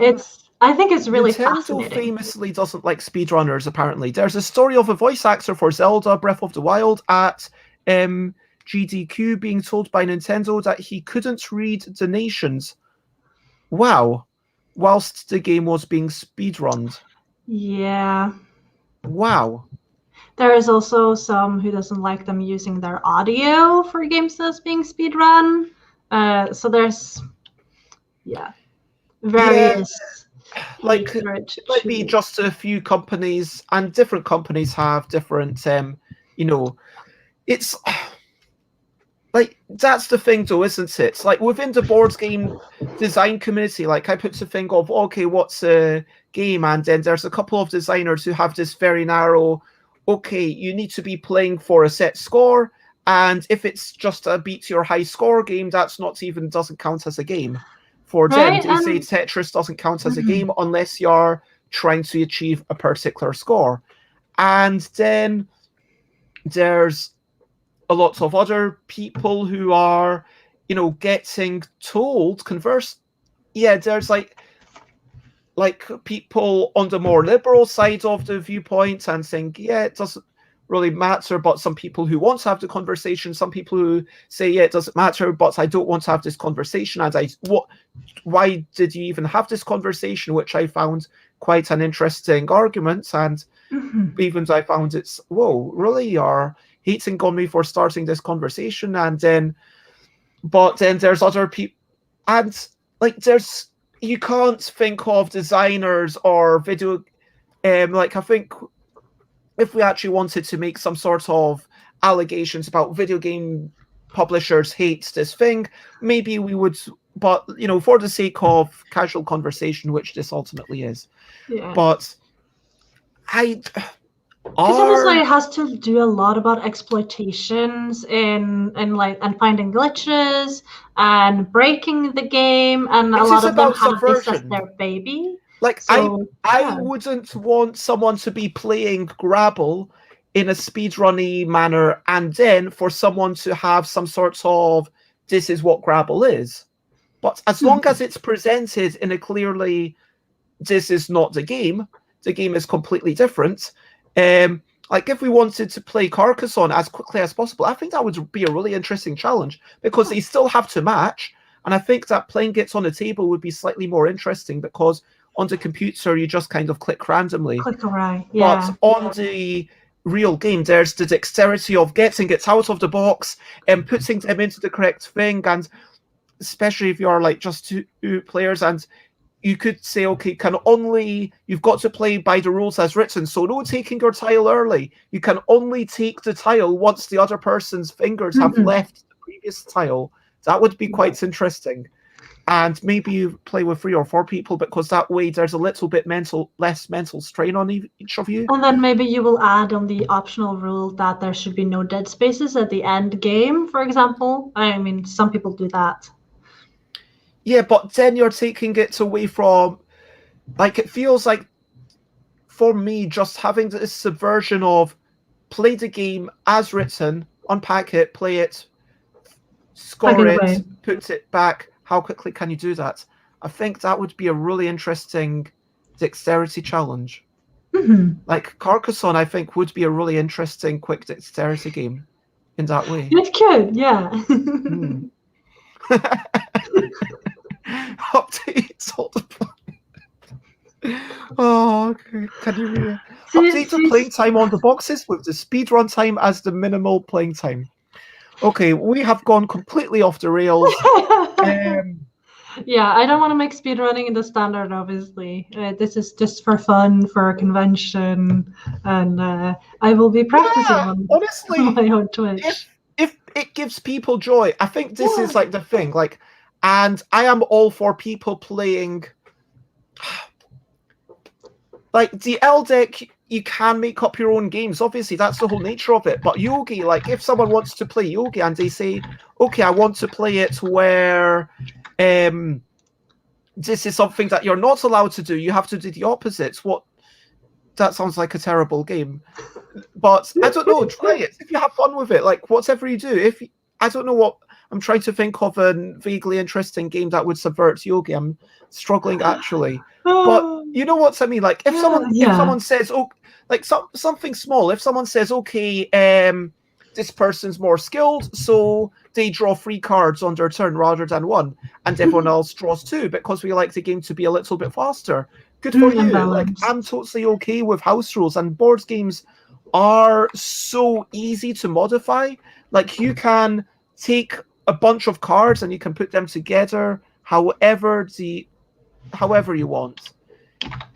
I think it's really Nintendo fascinating. famously doesn't like speedrunners, apparently. There's a story of a voice actor for Zelda Breath of the Wild at GDQ being told by Nintendo that he couldn't read the nations. Wow. Whilst the game was being speedrunned. Yeah. Wow. There is also some who doesn't like them using their audio for games that's being speedrun. So there's, various like it might be just a few companies, and different companies have different it's like that's the thing though, isn't it? Like within the board game design community, like I put to think of, okay, what's a game, and then there's a couple of designers who have this very narrow, okay, you need to be playing for a set score, and if it's just a beat your high score game, that's not even doesn't count as a game. For them, they say Tetris doesn't count as a game unless you're trying to achieve a particular score. And then there's a lot of other people who are, getting told, there's like people on the more liberal side of the viewpoint and saying, it doesn't really matter, but some people who want to have the conversation, some people who say, it doesn't matter, but I don't want to have this conversation, and why did you even have this conversation, which I found quite an interesting argument. And even though I found it's, whoa, really, you're hating on me for starting this conversation. And then there's other people, and like you can't think of designers or video like I think if we actually wanted to make some sort of allegations about video game publishers hate this thing, maybe we would, but for the sake of casual conversation, which this ultimately is. But because obviously it has to do a lot about exploitations and finding glitches and breaking the game, and a lot of them have this as their baby. Like, so, I wouldn't want someone to be playing Grabble in a speedrunny manner and then for someone to have some sort of, this is what Grabble is. But as long as it's presented in a clearly, this is not the game is completely different. Like, if we wanted to play Carcassonne as quickly as possible, I think that would be a really interesting challenge, because they still have to match, And I think that playing it on a table would be slightly more interesting because on the computer you just kind of click randomly. Click away. But Yeah. on the real game, there's the dexterity of getting it out of the box and putting them into the correct thing. And especially if you're like just two players, and you could say, okay, you've got to play by the rules as written. So no taking your tile early. You can only take the tile once the other person's fingers have left the previous tile. That would be quite interesting. And maybe you play with 3 or 4 people because that way there's a little bit less mental strain on each of you. And then maybe you will add on the optional rule that there should be no dead spaces at the end game, for example. I mean, some people do that. Yeah, but then you're taking it away from, like, it feels like, for me, just having this subversion of play the game as written, unpack it, play it, score it, put it back. How quickly can you do that? I think that would be a really interesting dexterity challenge. Like Carcassonne, I think, would be a really interesting quick dexterity game in that way. It could, yeah. Updates all the time. Oh, okay. Can you read it? Update the playing time on the boxes with the speedrun time as the minimal playing time. Okay, we have gone completely off the rails. Yeah, I don't want to make speedrunning the standard, obviously. This is just for fun, for a convention, and I will be practicing on my own Twitch. If it gives people joy, I think this is like the thing. Like, and I am all for people playing. Like the L deck, you can make up your own games. Obviously, that's the whole nature of it. But Yogi, like if someone wants to play Yogi and they say, okay, I want to play it where this is something that you're not allowed to do. You have to do the opposite. That sounds like a terrible game. But I don't know. Try it if you have fun with it. Like whatever you do. I don't know what I'm trying to think of a vaguely interesting game that would subvert Yogi. I'm struggling actually. But you know what I mean? Like if someone says, oh, like something small. If someone says, okay, this person's more skilled, so they draw 3 cards on their turn rather than 1, and everyone else draws 2 because we like the game to be a little bit faster. Good for you. Like I'm totally okay with house rules, and board games are so easy to modify. Like you can take a bunch of cards and you can put them together however you want.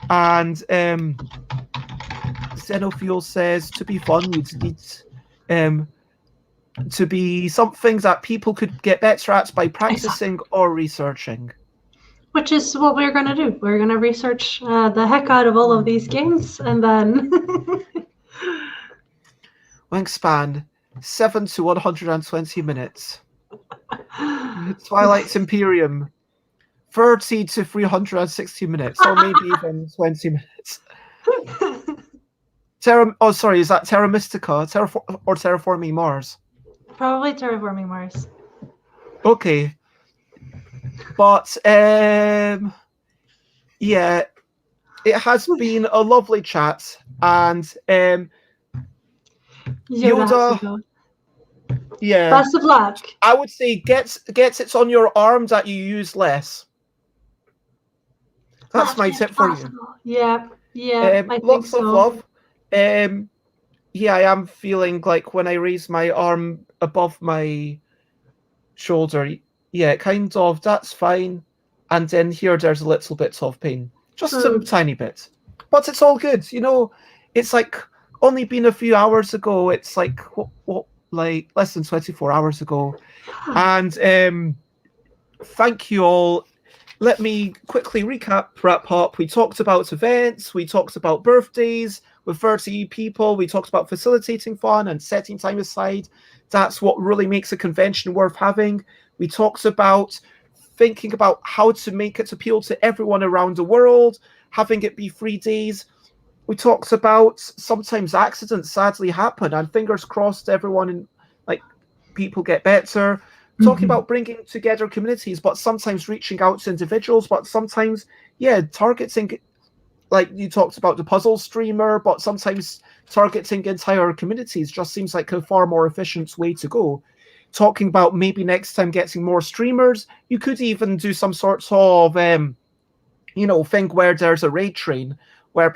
And Xenofuel says to be fun, you'd need to be something that people could get better at by practicing or researching. Which is what we're going to do. We're going to research the heck out of all of these games, and then... Wingspan, 7 to 120 minutes. Twilight's Imperium, 30 to 360 minutes, or maybe even 20 minutes. Is that Terra Mystica or Terraforming Mars? Probably Terraforming Mars. Okay. But, yeah, it has been a lovely chat, and Yoda, yeah. Best of luck. I would say get it on your arm that you use less. That's my tip for you. Yeah. Lots of love. Yeah, I am feeling like when I raise my arm above my shoulder, yeah, kind of, that's fine. And then here there's a little bit of pain. Just a tiny bit. But it's all good. You know, it's like only been a few hours ago. It's like, like less than 24 hours ago. And thank you all. Let me quickly wrap up. We talked about events. We talked about birthdays with 30 people. We talked about facilitating fun and setting time aside. That's what really makes a convention worth having. We talked about thinking about how to make it appeal to everyone around the world, having it be 3 days. We talked about sometimes accidents sadly happen, and fingers crossed everyone people get better. Talking about bringing together communities, but sometimes reaching out to individuals, but sometimes, targeting, like you talked about the puzzle streamer, but sometimes targeting entire communities just seems like a far more efficient way to go. talking about maybe next time getting more streamers. You could even do some sorts of thing where there's a raid train where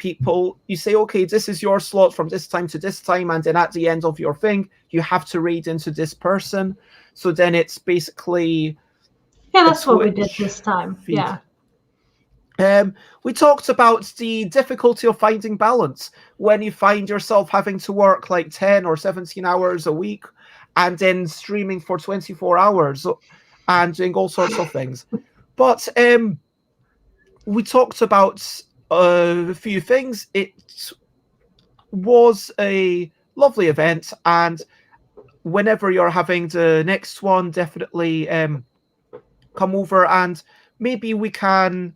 you say, okay, this is your slot from this time to this time, and then at the end of your thing, you have to raid into this person. So then it's basically that's what we did this time. feed. Yeah. We talked about the difficulty of finding balance when you find yourself having to work like 10 or 17 hours a week and then streaming for 24 hours and doing all sorts of things. But we talked about a few things. It was a lovely event, and whenever you're having the next one, definitely come over and maybe we can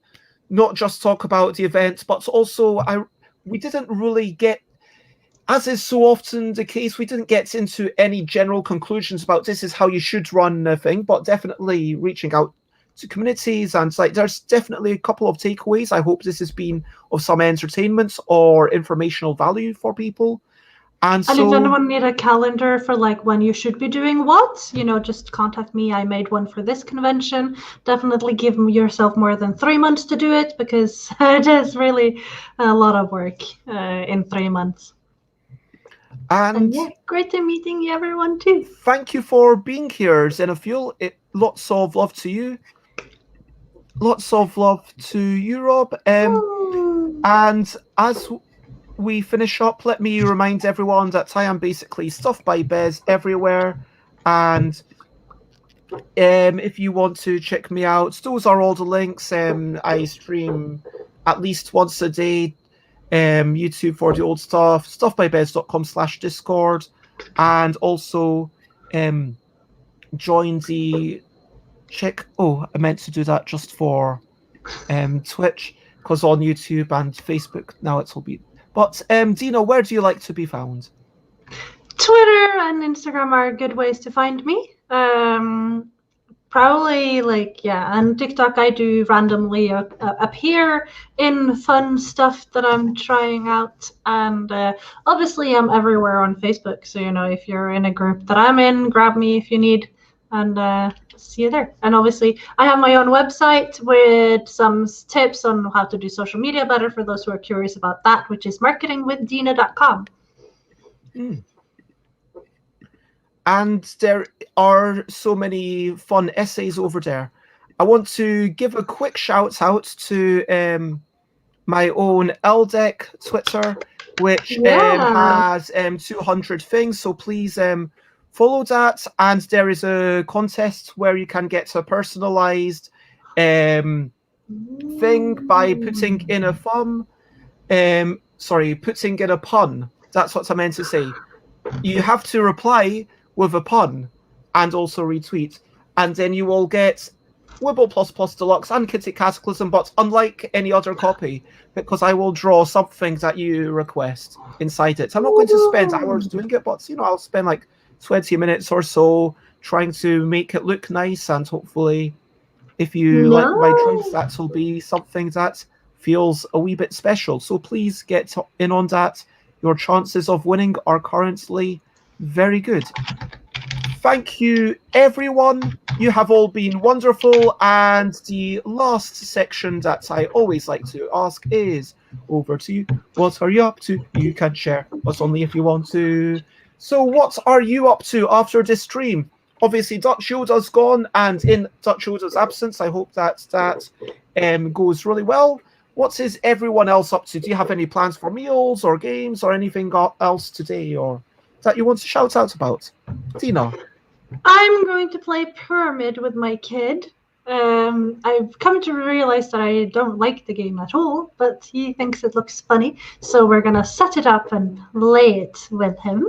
not just talk about the event, but also we didn't really get, as is so often the case, we didn't get into any general conclusions about this is how you should run a thing, but definitely reaching out to communities, and there's definitely a couple of takeaways. I hope this has been of some entertainment or informational value for people. And if anyone need a calendar for when you should be doing what, just contact me. I made one for this convention. Definitely give yourself more than 3 months to do it, because it is really a lot of work in 3 months. And yeah, great meeting everyone too. Thank you for being here, Xenofuel. Lots of love to you. Lots of love to you, Rob. And as we finish up, let me remind everyone that I am basically Stuff by Bez everywhere. And if you want to check me out, those are all the links. I stream at least once a day. YouTube for the old stuff, stuffbybez.com/Discord, and also join the I meant to do that just for Twitch, because on YouTube and Facebook now it's all been. But Dina, where do you like to be found? Twitter and Instagram are good ways to find me. Probably and TikTok I do randomly appear in fun stuff that I'm trying out, and obviously I'm everywhere on Facebook, so if you're in a group that I'm in, grab me if you need, and see you there. And obviously I have my own website with some tips on how to do social media better for those who are curious about that, which is marketingwithdina.com. And there are so many fun essays over there. I want to give a quick shout out to my own LDEC Twitter, which has 200 things. So please follow that. And there is a contest where you can get a personalized thing by putting in a putting in a pun. That's what I meant to say. You have to reply with a pun and also retweet, and then you will get Wibble++ Deluxe and Kitty Cataclysm, but unlike any other copy, because I will draw something that you request inside it. I'm not going to spend hours doing it, but I'll spend 20 minutes or so trying to make it look nice, and hopefully if you like my drawings, that will be something that feels a wee bit special. So please get in on that. Your chances of winning are currently very good. Thank you, everyone. You have all been wonderful. And the last section that I always like to ask is, over to you. What are you up to? You can share, but only if you want to. So what are you up to after this stream? Obviously, Dutch Yoda's gone, and in Dutch Yoda's absence, I hope that goes really well. What is everyone else up to? Do you have any plans for meals or games or anything else today, or that you want to shout out about? Dina? I'm going to play Pyramid with my kid. I've come to realize that I don't like the game at all, but he thinks it looks funny, so we're gonna set it up and play it with him.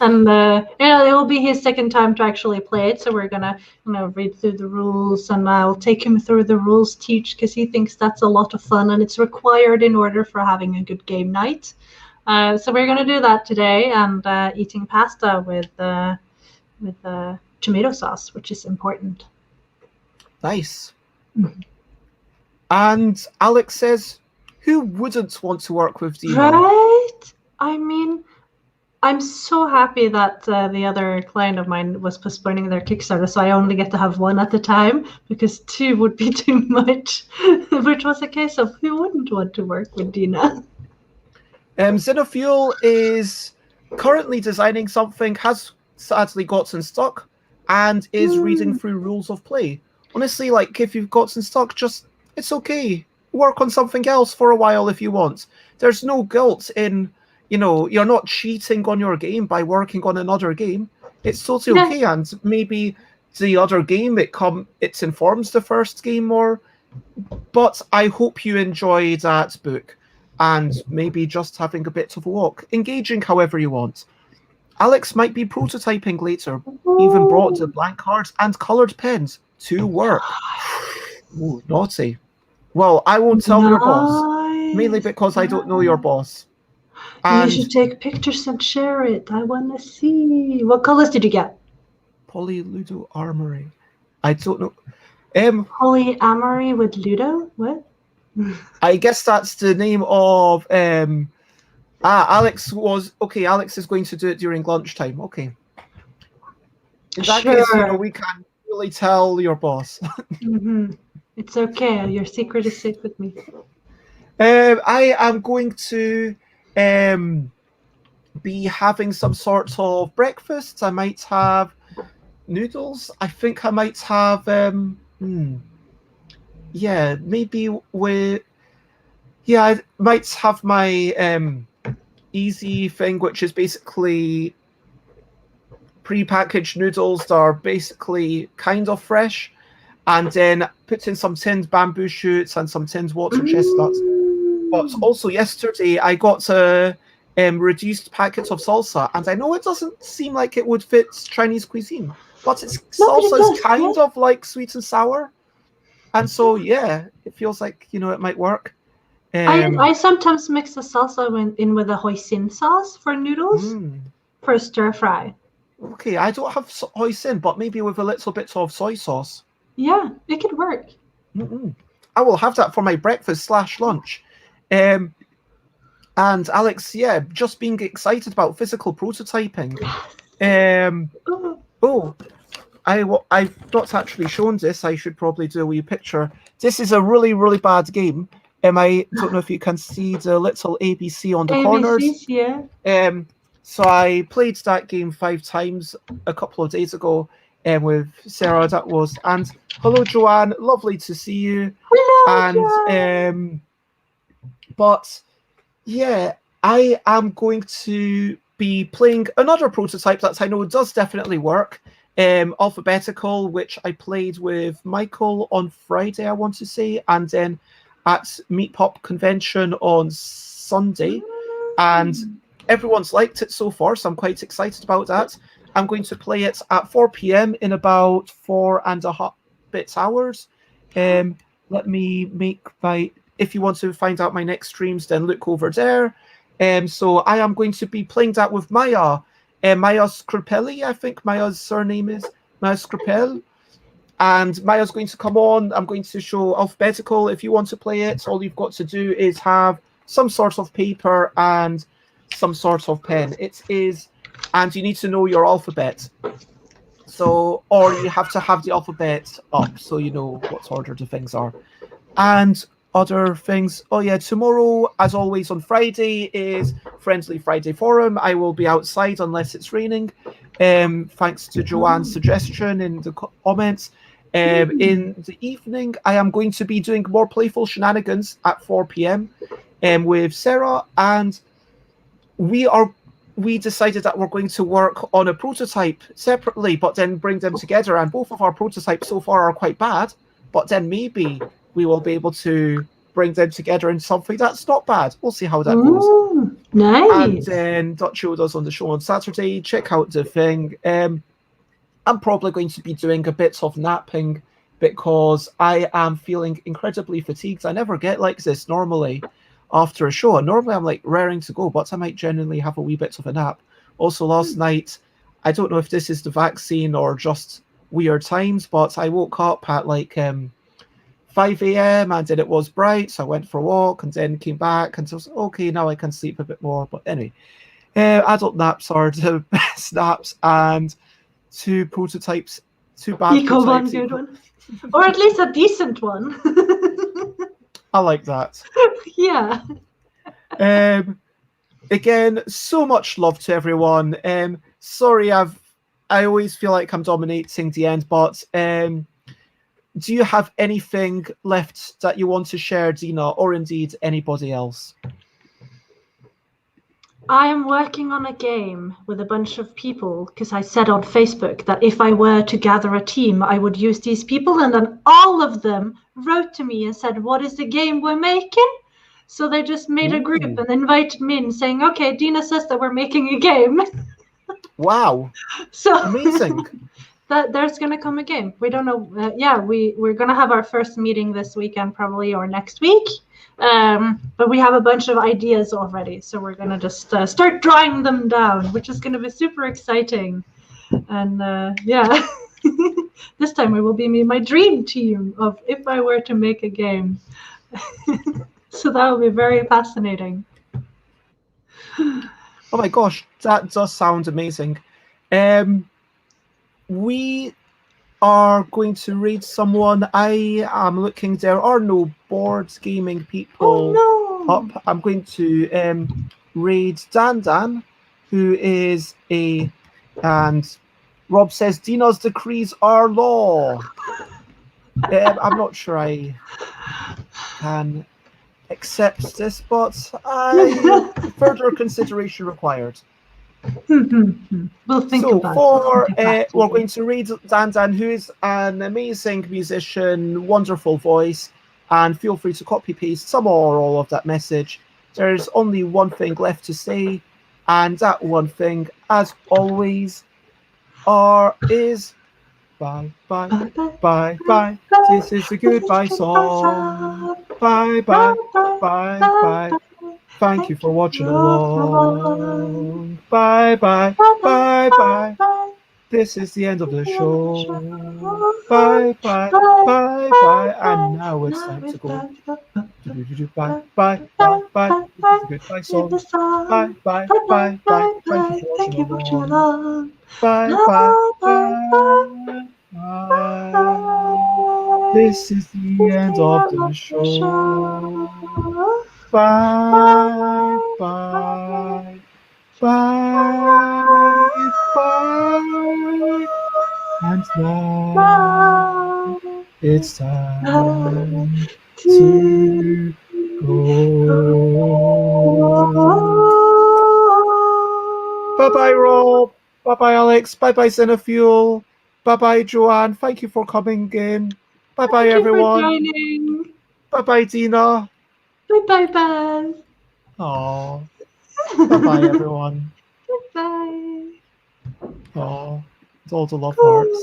And it will be his second time to actually play it, so we're gonna read through the rules, and I'll take him through the rules teach, because he thinks that's a lot of fun and it's required in order for having a good game night. So we're gonna do that today, and eating pasta with tomato sauce, which is important. Nice. And Alex says, who wouldn't want to work with Dina? Right? I mean, I'm so happy that the other client of mine was postponing their Kickstarter, so I only get to have one at a time because two would be too much, which was a case of who wouldn't want to work with Dina. Xenofuel is currently designing something, has sadly gotten stuck, and is reading through rules of play. Honestly, like, if you've gotten stuck, it's okay. Work on something else for a while if you want. There's no guilt in, you're not cheating on your game by working on another game. It's totally okay, and maybe the other game, it informs the first game more. But I hope you enjoy that book, and maybe just having a bit of a walk, engaging however you want. Alex might be prototyping later, even brought the blank cards and coloured pens to work. Ooh, naughty. Well, I won't tell your boss, mainly because I don't know your boss. And you should take pictures and share it. I want to see. What colours did you get? Polyludo Armory. I don't know. Polyamory with Ludo? What? I guess that's the name of Alex is going to do it during lunchtime. Okay. In that case, we can't really tell your boss. It's okay. Your secret is safe with me. I am going to be having some sort of breakfast. I might have noodles. I think I might have I might have my easy thing, which is basically pre-packaged noodles that are basically kind of fresh, and then put in some tinned bamboo shoots and some tinned water chestnuts. But also yesterday I got a reduced packet of salsa, and I know it doesn't seem like it would fit Chinese cuisine, but salsa is kind of like sweet and sour, and so it feels like it might work. I sometimes mix the salsa in with a hoisin sauce for noodles for stir fry. Okay, I don't have hoisin, but maybe with a little bit of soy sauce. Yeah, it could work. I will have that for my breakfast/lunch. And Alex, just being excited about physical prototyping. I've not actually shown this. I should probably do a wee picture. This is a really, really bad game. I don't know if you can see the little ABC on the corners. Yeah. So I played that game 5 times a couple of days ago with Sarah. And hello, Joanne. Lovely to see you. Hello, Joanne. I am going to be playing another prototype that I know does definitely work. Alphabetical, which I played with Michael on Friday, I want to say, and then at Mepop convention on Sunday, and everyone's liked it so far, so I'm quite excited about that. I'm going to play it at 4 p.m. in about 4.5 hours. Let me make if you want to find out my next streams, then look over there. So I am going to be playing that with Maya. Maya Scripelli, I think Maya's surname is Maya Scripel. And Maya's going to come on. I'm going to show Alphabetical. If you want to play it, all you've got to do is have some sort of paper and some sort of pen. And you need to know your alphabet. So, or you have to have the alphabet up so you know what order the things are. And other things. Oh yeah, tomorrow, as always on Friday, is Friendly Friday Forum. I will be outside unless it's raining. Thanks to Joanne's suggestion in the comments. In the evening, I am going to be doing more playful shenanigans at 4 p.m. With Sarah, and we decided that we're going to work on a prototype separately, but then bring them together. And both of our prototypes so far are quite bad, but then maybe we will be able to bring them together in something that's not bad. We'll see how that goes. Nice. And then Dutch showed us on the show on Saturday. Check out the thing. I'm probably going to be doing a bit of napping because I am feeling incredibly fatigued. I never get like this normally after a show. Normally I'm like raring to go, but I might genuinely have a wee bit of a nap. Also last night, I don't know if this is the vaccine or just weird times, but I woke up at like 5 a.m. and then it was bright, so I went for a walk and then came back and so okay, now I can sleep a bit more. But anyway, Adult naps are the best naps, and two bad Eco one, prototypes. good one. Or at least a decent one. I like that. Yeah. Again, so much love to everyone. Sorry, I always feel like I'm dominating the end, but do you have anything left that you want to share, Dina, or indeed anybody else? I am working on a game with a bunch of people because I said on Facebook that if I were to gather a team, I would use these people. And then all of them wrote to me and said, what is the game we're making? So they just made a group and invited me in saying, okay, Dina says that we're making a game. Wow. So amazing. that there's going to come a game. We don't know. We're going to have our first meeting this weekend probably or next week. But we have a bunch of ideas already. So we're going to just start drawing them down, which is going to be super exciting. And this time it will be my dream team of if I were to make a game. So that will be very fascinating. Oh my gosh, that does sound amazing. We are going to read someone. I am looking. There are no board gaming people up. I'm going to read Dan, who is and Rob says Dina's decrees are law. I'm not sure I can accept this, but further consideration required. We'll think about it. We're going to read Dan, who is an amazing musician, wonderful voice, and feel free to copy paste some or all of that message. There's only one thing left to say, and that one thing, as always, is bye, bye, bye, bye. This is a goodbye song. Bye, bye, bye, bye. Thank you for watching along. Bye, bye, bye, bye. This is the end of the show. Bye, bye, bye, bye. And now it's time to go. Bye, bye, bye, bye. This is a goodbye song. Bye, bye, bye, bye. Thank you for watching along. Bye, bye, bye, bye. This is the end of the show. Bye, bye, bye, bye. And now it's time to go. Bye-bye, Rob. Bye-bye, Alex. Bye-bye, Xenofuel. Bye-bye, Joanne. Thank you for coming in. Bye-bye, everyone. Thank you for joining. Bye-bye, Dina. Bye-bye, Baz. Aww. Bye-bye, everyone. Bye-bye. Aww. It's all the love hearts.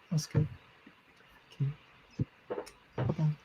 That's good. Okay. Bye-bye.